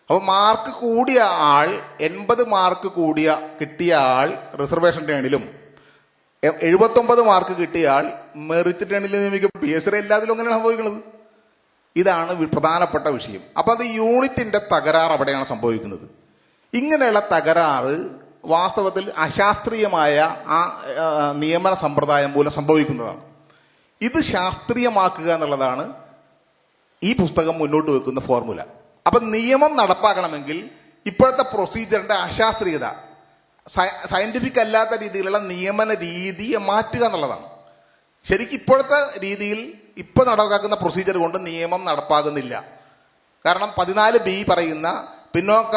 അപ്പോൾ മാർക്ക് കൂടിയ ആൾ 80 മാർക്ക് കിട്ടിയ ആൾ റിസർവേഷൻ ടേണിലും 79 മാർക്ക് കിട്ടിയ ആൾ മെറിറ്റ് ടേണിലും നിയമിക്കും. PSC എല്ലാത്തിലും അങ്ങനെയാണ് സംഭവിക്കുന്നത്. ഇതാണ് പ്രധാനപ്പെട്ട വിഷയം. അപ്പം അത് യൂണിറ്റിന്റെ തകരാറ് അവിടെയാണ് സംഭവിക്കുന്നത്. ഇങ്ങനെയുള്ള തകരാറ് വാസ്തവത്തിൽ അശാസ്ത്രീയമായ ആ നിയമന സമ്പ്രദായം മൂലം സംഭവിക്കുന്നതാണ്. ഇത് ശാസ്ത്രീയമാക്കുക എന്നുള്ളതാണ് ഈ പുസ്തകം മുന്നോട്ട് വെക്കുന്ന ഫോർമുല. അപ്പം നിയമം നടപ്പാക്കണമെങ്കിൽ ഇപ്പോഴത്തെ പ്രൊസീജിയറിന്റെ അശാസ്ത്രീയത, സയന്റിഫിക് അല്ലാത്ത രീതിയിലുള്ള നിയമന രീതിയെ മാറ്റുക എന്നുള്ളതാണ്. ശരിക്കും ഇപ്പോഴത്തെ രീതിയിൽ ഇപ്പോൾ നടപ്പാക്കുന്ന പ്രൊസീജിയർ കൊണ്ട് നിയമം നടപ്പാകുന്നില്ല. കാരണം 14B പറയുന്ന പിന്നോക്ക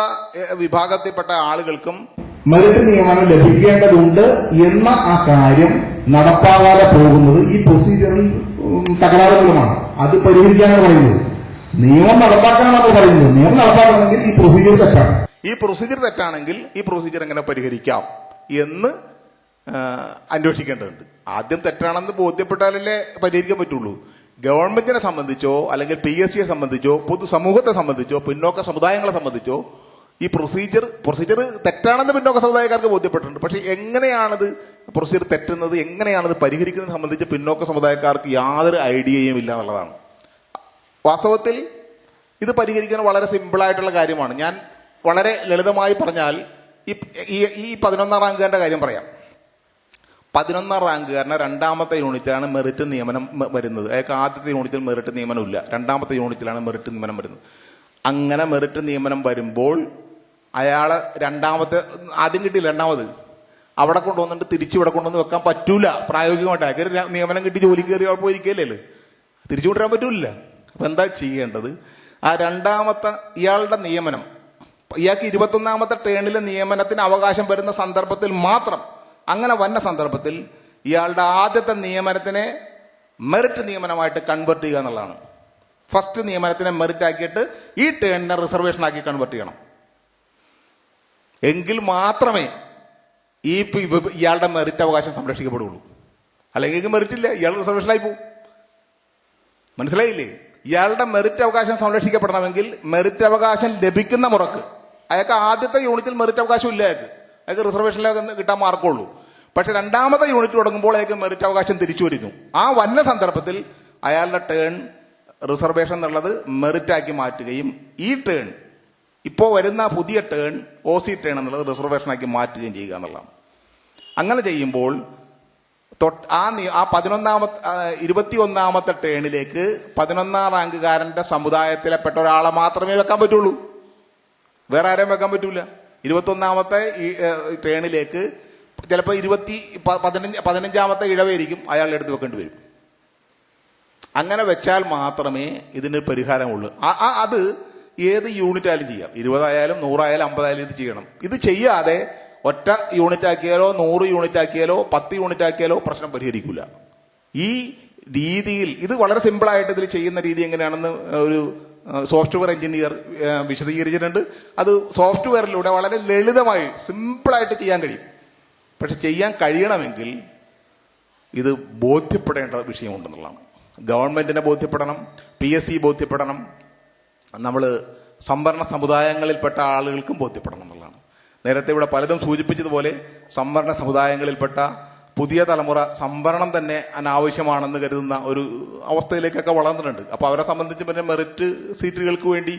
വിഭാഗത്തിൽപ്പെട്ട ആളുകൾക്കും മെറിറ്റ് നിയമനം ലഭിക്കേണ്ടതുണ്ട് എന്ന ആ കാര്യം നടപ്പാകാതെ പോകുന്നത് ഈ പ്രൊസീജിയറിൽ തകരാറ് മൂലമാണ്. അത് പരിഹരിക്കാനാണ് പറയുന്നത്. നിയമം നടപ്പാക്കാനാണ് പറയുന്നത്. നിയമം നടപ്പാക്കണമെങ്കിൽ ഈ പ്രൊസീജിയർ തെറ്റാണ്. ഈ പ്രൊസീജിയർ തെറ്റാണെങ്കിൽ ഈ പ്രൊസീജിയർ എങ്ങനെ പരിഹരിക്കാം എന്ന് അന്വേഷിക്കേണ്ടതുണ്ട്. ആദ്യം തെറ്റാണെന്ന് ബോധ്യപ്പെട്ടാലല്ലേ പരിഹരിക്കാൻ പറ്റുള്ളൂ. ഗവൺമെന്റിനെ സംബന്ധിച്ചോ അല്ലെങ്കിൽ PSCയെ സംബന്ധിച്ചോ പൊതുസമൂഹത്തെ സംബന്ധിച്ചോ പിന്നോക്ക സമുദായങ്ങളെ സംബന്ധിച്ചോ ഈ പ്രൊസീജിയർ തെറ്റാണെന്ന് പിന്നോക്ക സമുദായക്കാർക്ക് ബോധ്യപ്പെട്ടിട്ടുണ്ട്. പക്ഷെ എങ്ങനെയാണത് പ്രൊസീജിയർ തെറ്റുന്നത്, എങ്ങനെയാണത് പരിഹരിക്കുന്നത് സംബന്ധിച്ച് പിന്നോക്ക സമുദായക്കാർക്ക് യാതൊരു ഐഡിയയും ഇല്ല എന്നുള്ളതാണ്. വാസ്തവത്തിൽ ഇത് പരിഹരിക്കാൻ വളരെ സിമ്പിളായിട്ടുള്ള കാര്യമാണ്. ഞാൻ വളരെ ലളിതമായി പറഞ്ഞാൽ ഈ 11ാം റാങ്കുകാരൻ്റെ കാര്യം പറയാം. 11ാം റാങ്കുകാരന് 2ാമത്തെ യൂണിറ്റിലാണ് മെറിറ്റ് നിയമനം വരുന്നത്. അയാൾക്ക് ആദ്യത്തെ യൂണിറ്റിൽ മെറിറ്റ് നിയമനമില്ല, 2ാമത്തെ യൂണിറ്റിലാണ് മെറിറ്റ് നിയമനം വരുന്നത്. അങ്ങനെ മെറിറ്റ് നിയമനം വരുമ്പോൾ അയാളെ ആദ്യം കിട്ടിയില്ല, 2ാമത് അവിടെ കൊണ്ടുവന്നിട്ട് തിരിച്ചു ഇവിടെ കൊണ്ടുവന്ന് വെക്കാൻ പറ്റൂല. പ്രായോഗികമായിട്ട് അയാൾക്ക് നിയമനം കിട്ടി ജോലിക്ക് കയറി അവിടെ പോയിരിക്കല്ലേ, തിരിച്ചു കൊണ്ടുവരാൻ പറ്റൂല. അപ്പം എന്താ ചെയ്യേണ്ടത്? ആ 2ാമത്തെ ഇയാളുടെ നിയമനം, ഇയാൾക്ക് 21ാമത്തെ ടേണിലെ നിയമനത്തിന് അവകാശം വരുന്ന സന്ദർഭത്തിൽ മാത്രം, അങ്ങനെ വന്ന സന്ദർഭത്തിൽ ഇയാളുടെ ആദ്യത്തെ നിയമനത്തിനെ മെറിറ്റ് നിയമനമായിട്ട് കൺവെർട്ട് ചെയ്യുക എന്നുള്ളതാണ്. ഫസ്റ്റ് നിയമനത്തിനെ മെറിറ്റ് ആക്കിയിട്ട് ഈ ടേണിനെ റിസർവേഷൻ ആക്കി കൺവെർട്ട് ചെയ്യണം. എങ്കിൽ മാത്രമേ ഇയാളുടെ മെറിറ്റ് അവകാശം സംരക്ഷിക്കപ്പെടുകയുള്ളൂ. അല്ലെങ്കിൽ മെറിറ്റ് ഇല്ല, ഇയാൾ റിസർവേഷനായി പോകും. മനസ്സിലായില്ലേ? ഇയാളുടെ മെറിറ്റ് അവകാശം സംരക്ഷിക്കപ്പെടണമെങ്കിൽ മെറിറ്റ് അവകാശം ലഭിക്കുന്ന മുറക്ക് അയാൾക്ക് ആദ്യത്തെ യൂണിറ്റിൽ മെറിറ്റ് അവകാശം ഇല്ല. അയാൾക്ക് റിസർവേഷനിലേക്ക് കിട്ടാൻ മാർക്കുള്ളൂ. പക്ഷെ 2ാമത്തെ യൂണിറ്റ് തുടങ്ങുമ്പോൾ അയാൾക്ക് മെറിറ്റ് അവകാശം തിരിച്ചു വരുന്നു. ആ വന്ന സന്ദർഭത്തിൽ അയാളുടെ ടേൺ റിസർവേഷൻ എന്നുള്ളത് മെറിറ്റാക്കി മാറ്റുകയും ഈ ടേൺ ഇപ്പോൾ വരുന്ന പുതിയ ടേൺ OC ടേൺ എന്നുള്ളത് റിസർവേഷനാക്കി മാറ്റുകയും ചെയ്യുക എന്നുള്ളതാണ്. അങ്ങനെ ചെയ്യുമ്പോൾ ആ 21ാമത്തെ ടേണിലേക്ക് 11ാം റാങ്കുകാരന്റെ സമുദായത്തിലെപ്പെട്ട ഒരാളെ മാത്രമേ വെക്കാൻ പറ്റുള്ളൂ, വേറെ ആരെയും വെക്കാൻ പറ്റൂല. 21ാമത്തെ ടേണിലേക്ക് ചിലപ്പോൾ 15ാമത്തെ ഇഴവായിരിക്കും അയാളുടെ അടുത്ത് വെക്കേണ്ടി വരും. അങ്ങനെ വെച്ചാൽ മാത്രമേ ഇതിന് പരിഹാരമുള്ളൂ. അത് ഏത് യൂണിറ്റ് ആയാലും ചെയ്യാം, 20 ആയാലും 100 ആയാലും 50 ആയാലും ഇത് ചെയ്യണം. ഇത് ചെയ്യാതെ ഒറ്റ യൂണിറ്റ് ആക്കിയാലോ 100 യൂണിറ്റ് ആക്കിയാലോ 10 യൂണിറ്റ് ആക്കിയാലോ പ്രശ്നം പരിഹരിക്കില്ല. ഈ രീതിയിൽ ഇത് വളരെ സിമ്പിളായിട്ട് ഇതിൽ ചെയ്യുന്ന രീതി എങ്ങനെയാണെന്ന് ഒരു സോഫ്റ്റ്വെയർ എഞ്ചിനീയർ വിശദീകരിച്ചിട്ടുണ്ട്. അത് സോഫ്റ്റ്വെയറിലൂടെ വളരെ ലളിതമായി സിമ്പിളായിട്ട് ചെയ്യാൻ കഴിയും. പക്ഷെ ചെയ്യാൻ കഴിയണമെങ്കിൽ ഇത് ബോധ്യപ്പെടേണ്ട വിഷയമുണ്ടെന്നുള്ളതാണ്. ഗവൺമെന്റിനെ ബോധ്യപ്പെടണം, PSC ബോധ്യപ്പെടണം, നമ്മൾ സംവരണ സമുദായങ്ങളിൽപ്പെട്ട ആളുകൾക്കും ബോധ്യപ്പെടണം എന്നുള്ളതാണ്. നേരത്തെ ഇവിടെ പലരും സൂചിപ്പിച്ചതുപോലെ സംവരണ സമുദായങ്ങളിൽപ്പെട്ട പുതിയ തലമുറ സംവരണം തന്നെ അനാവശ്യമാണെന്ന് കരുതുന്ന ഒരു അവസ്ഥയിലേക്കൊക്കെ വളർന്നിട്ടുണ്ട്. അപ്പോൾ അവരെ സംബന്ധിച്ച് പിന്നെ മെറിറ്റ് സീറ്റുകൾക്ക് വേണ്ടി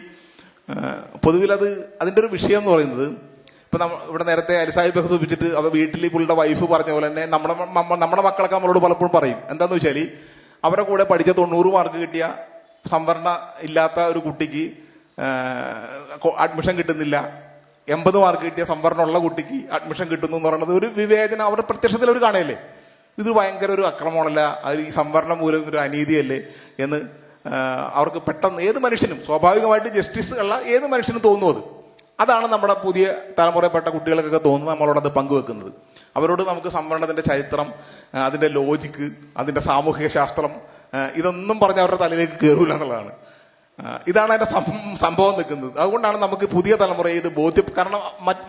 പൊതുവിൽ അതിൻ്റെ ഒരു വിഷയം എന്ന് പറയുന്നത്, ഇപ്പം ഇവിടെ നേരത്തെ അലിസാഹിബൊക്കെ സൂചിപ്പിച്ചിട്ട് അവർ വീട്ടിൽ പുള്ളിയുടെ വൈഫ് പറഞ്ഞ പോലെ തന്നെ നമ്മുടെ മക്കളൊക്കെ നമ്മളോട് പലപ്പോഴും പറയും. എന്താണെന്ന് വെച്ചാൽ അവരുടെ കൂടെ പഠിച്ച 90 മാർക്ക് കിട്ടിയ സംവരണ ഇല്ലാത്ത ഒരു കുട്ടിക്ക് അഡ്മിഷൻ കിട്ടുന്നില്ല, 80 മാർക്ക് കിട്ടിയ സംവരണമുള്ള കുട്ടിക്ക് അഡ്മിഷൻ കിട്ടുന്നു എന്ന് പറയുന്നത് ഒരു വിവേചനം അവരുടെ പ്രത്യക്ഷത്തിൽ അവർ കാണുകയല്ലേ. ഇത് ഭയങ്കര ഒരു അക്രമമാണല്ല, അത് ഈ സംവരണം മൂലം ഒരു അനീതിയല്ലേ എന്ന് അവർക്ക് പെട്ടെന്ന് ഏത് മനുഷ്യനും സ്വാഭാവികമായിട്ട് ജസ്റ്റിസ് ഉള്ള ഏത് മനുഷ്യനും തോന്നുന്നത് അതാണ് നമ്മുടെ പുതിയ തലമുറയിൽപ്പെട്ട കുട്ടികൾക്കൊക്കെ തോന്നുന്നത്. നമ്മളോടത് പങ്കുവെക്കുന്നത് അവരോട് നമുക്ക് സംവരണത്തിന്റെ ചരിത്രം, അതിന്റെ ലോജിക്ക്, അതിന്റെ സാമൂഹിക ശാസ്ത്രം ഇതൊന്നും പറഞ്ഞ് അവരുടെ തലയിലേക്ക് കയറൂല എന്നുള്ളതാണ്. ഇതാണ് അതിന്റെ സംഭവം നിൽക്കുന്നത്. അതുകൊണ്ടാണ് നമുക്ക് പുതിയ തലമുറയെ ഇത് കാരണം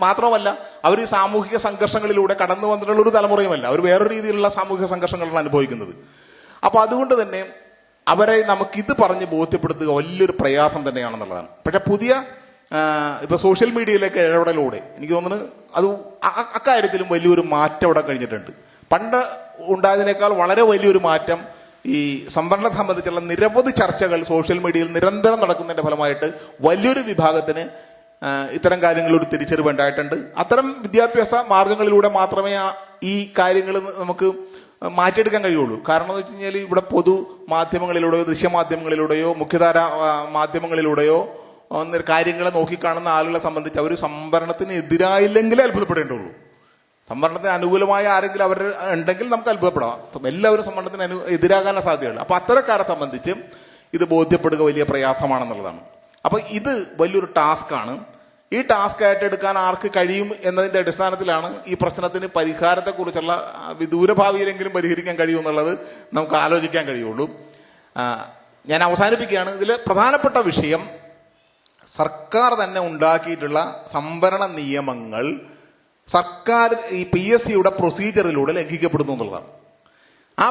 മാത്രമല്ല അവർ ഈ സാമൂഹിക സംഘർഷങ്ങളിലൂടെ കടന്നു വന്നിട്ടുള്ള ഒരു തലമുറയുമല്ല, അവർ വേറൊരു രീതിയിലുള്ള സാമൂഹിക സംഘർഷങ്ങളാണ് അനുഭവിക്കുന്നത്. അപ്പൊ അതുകൊണ്ട് തന്നെ അവരെ നമുക്കിത് പറഞ്ഞ് ബോധ്യപ്പെടുത്തുക വലിയൊരു പ്രയാസം തന്നെയാണെന്നുള്ളതാണ്. പക്ഷെ പുതിയ ഇപ്പൊ സോഷ്യൽ മീഡിയയിലേക്ക് ഇടപെടലൂടെ എനിക്ക് തോന്നുന്നത് അത് അക്കാര്യത്തിലും വലിയൊരു മാറ്റം ഇവിടെ കഴിഞ്ഞിട്ടുണ്ട്. പണ്ട് ഉണ്ടായതിനേക്കാൾ വളരെ വലിയൊരു മാറ്റം ഈ സംവരണം സംബന്ധിച്ചുള്ള നിരവധി ചർച്ചകൾ സോഷ്യൽ മീഡിയയിൽ നിരന്തരം നടക്കുന്നതിന്റെ ഫലമായിട്ട് വലിയൊരു വിഭാഗത്തിന് ഇത്തരം കാര്യങ്ങളൊരു തിരിച്ചറിവ് ഉണ്ടായിട്ടുണ്ട്. അത്തരം വിദ്യാഭ്യാസ മാർഗങ്ങളിലൂടെ മാത്രമേ ഈ കാര്യങ്ങൾ നമുക്ക് മാറ്റിയെടുക്കാൻ കഴിയുള്ളൂ. കാരണം എന്ന് വെച്ച് കഴിഞ്ഞാൽ ഇവിടെ പൊതു മാധ്യമങ്ങളിലൂടെയോ ദൃശ്യമാധ്യമങ്ങളിലൂടെയോ മുഖ്യധാര മാധ്യമങ്ങളിലൂടെയോ കാര്യങ്ങളെ നോക്കിക്കാണുന്ന ആളുകളെ സംബന്ധിച്ച് അവർ സംവരണത്തിന് എതിരായില്ലെങ്കിലേ അത്ഭുതപ്പെടേണ്ടുള്ളൂ. സംവരണത്തിന് അനുകൂലമായ ആരെങ്കിലും അവർ ഉണ്ടെങ്കിൽ നമുക്ക് അത്ഭുതപ്പെടാം. എല്ലാവരും സംവരണത്തിന് എതിരാകാനുള്ള സാധ്യതയുള്ളൂ. അപ്പൊ അത്തരക്കാരെ സംബന്ധിച്ച് ഇത് ബോധ്യപ്പെടുക വലിയ പ്രയാസമാണെന്നുള്ളതാണ്. അപ്പൊ ഇത് വലിയൊരു ടാസ്ക്കാണ്. ഈ ടാസ്ക് ഏറ്റെടുക്കാൻ ആർക്ക് കഴിയും എന്നതിന്റെ അടിസ്ഥാനത്തിലാണ് ഈ പ്രശ്നത്തിന് പരിഹാരത്തെക്കുറിച്ചുള്ള വിദൂരഭാവിയിലെങ്കിലും പരിഹരിക്കാൻ കഴിയുമെന്നുള്ളത് നമുക്ക് ആലോചിക്കാൻ കഴിയുള്ളൂ. ഞാൻ അവസാനിപ്പിക്കുകയാണ്. ഇതിൽ പ്രധാനപ്പെട്ട വിഷയം സർക്കാർ തന്നെ ഉണ്ടാക്കിയിട്ടുള്ള സംവരണ നിയമങ്ങൾ സർക്കാർ ഈ PSCയുടെ പ്രൊസീജിയറിലൂടെ ലംഘിക്കപ്പെടുന്നു എന്നുള്ളതാണ്. ആ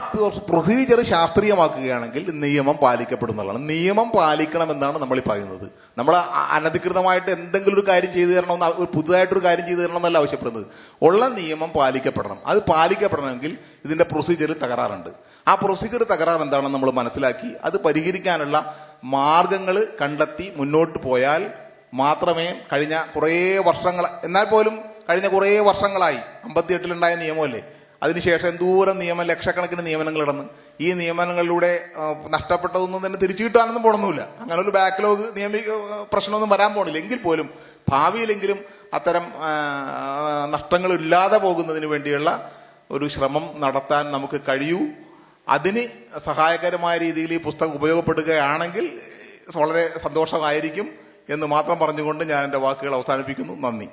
പ്രൊസീജിയർ ശാസ്ത്രീയമാക്കുകയാണെങ്കിൽ നിയമം പാലിക്കപ്പെടുന്നതാണ്. നിയമം പാലിക്കണമെന്നാണ് നമ്മൾ ഈ പറയുന്നത്. നമ്മൾ അനധികൃതമായിട്ട് എന്തെങ്കിലും ഒരു കാര്യം ചെയ്തു തരണമെന്ന് പുതുതായിട്ടൊരു കാര്യം ചെയ്തു തരണമെന്നല്ല ആവശ്യപ്പെടുന്നത്. ഉള്ള നിയമം പാലിക്കപ്പെടണം. അത് പാലിക്കപ്പെടണമെങ്കിൽ ഇതിന്റെ പ്രൊസീജിയറിൽ തകരാറുണ്ട്. ആ പ്രൊസീജിയർ തകരാർ എന്താണെന്ന് നമ്മൾ മനസ്സിലാക്കി അത് പരിഹരിക്കാനുള്ള മാർഗങ്ങൾ കണ്ടെത്തി മുന്നോട്ട് പോയാൽ മാത്രമേ കഴിഞ്ഞ കുറേ വർഷങ്ങൾ എന്നാൽ പോലും കഴിഞ്ഞ കുറേ വർഷങ്ങളായി 58-ലുണ്ടായ നിയമമല്ലേ, അതിനുശേഷം എന്തോരം നിയമം ലക്ഷക്കണക്കിന് നിയമനങ്ങൾ ഇടന്ന് ഈ നിയമനങ്ങളിലൂടെ നഷ്ടപ്പെട്ടതൊന്നും തന്നെ തിരിച്ചു കിട്ടാനൊന്നും പോണൊന്നുമില്ല. അങ്ങനെ ഒരു ബാക്ക്ലോഗ് പ്രശ്നമൊന്നും വരാൻ പോണില്ല. എങ്കിൽ പോലും ഭാവിയിലെങ്കിലും അത്തരം നഷ്ടങ്ങൾ ഇല്ലാതെ പോകുന്നതിന് വേണ്ടിയുള്ള ഒരു ശ്രമം നടത്താൻ നമുക്ക് കഴിയൂ. അതിന് സഹായകരമായ രീതിയിൽ ഈ പുസ്തകം ഉപയോഗപ്പെടുകയാണെങ്കിൽ വളരെ സന്തോഷമായിരിക്കും എന്ന് മാത്രം പറഞ്ഞുകൊണ്ട് ഞാൻ എൻ്റെ വാക്കുകൾ അവസാനിപ്പിക്കുന്നു. നന്ദി.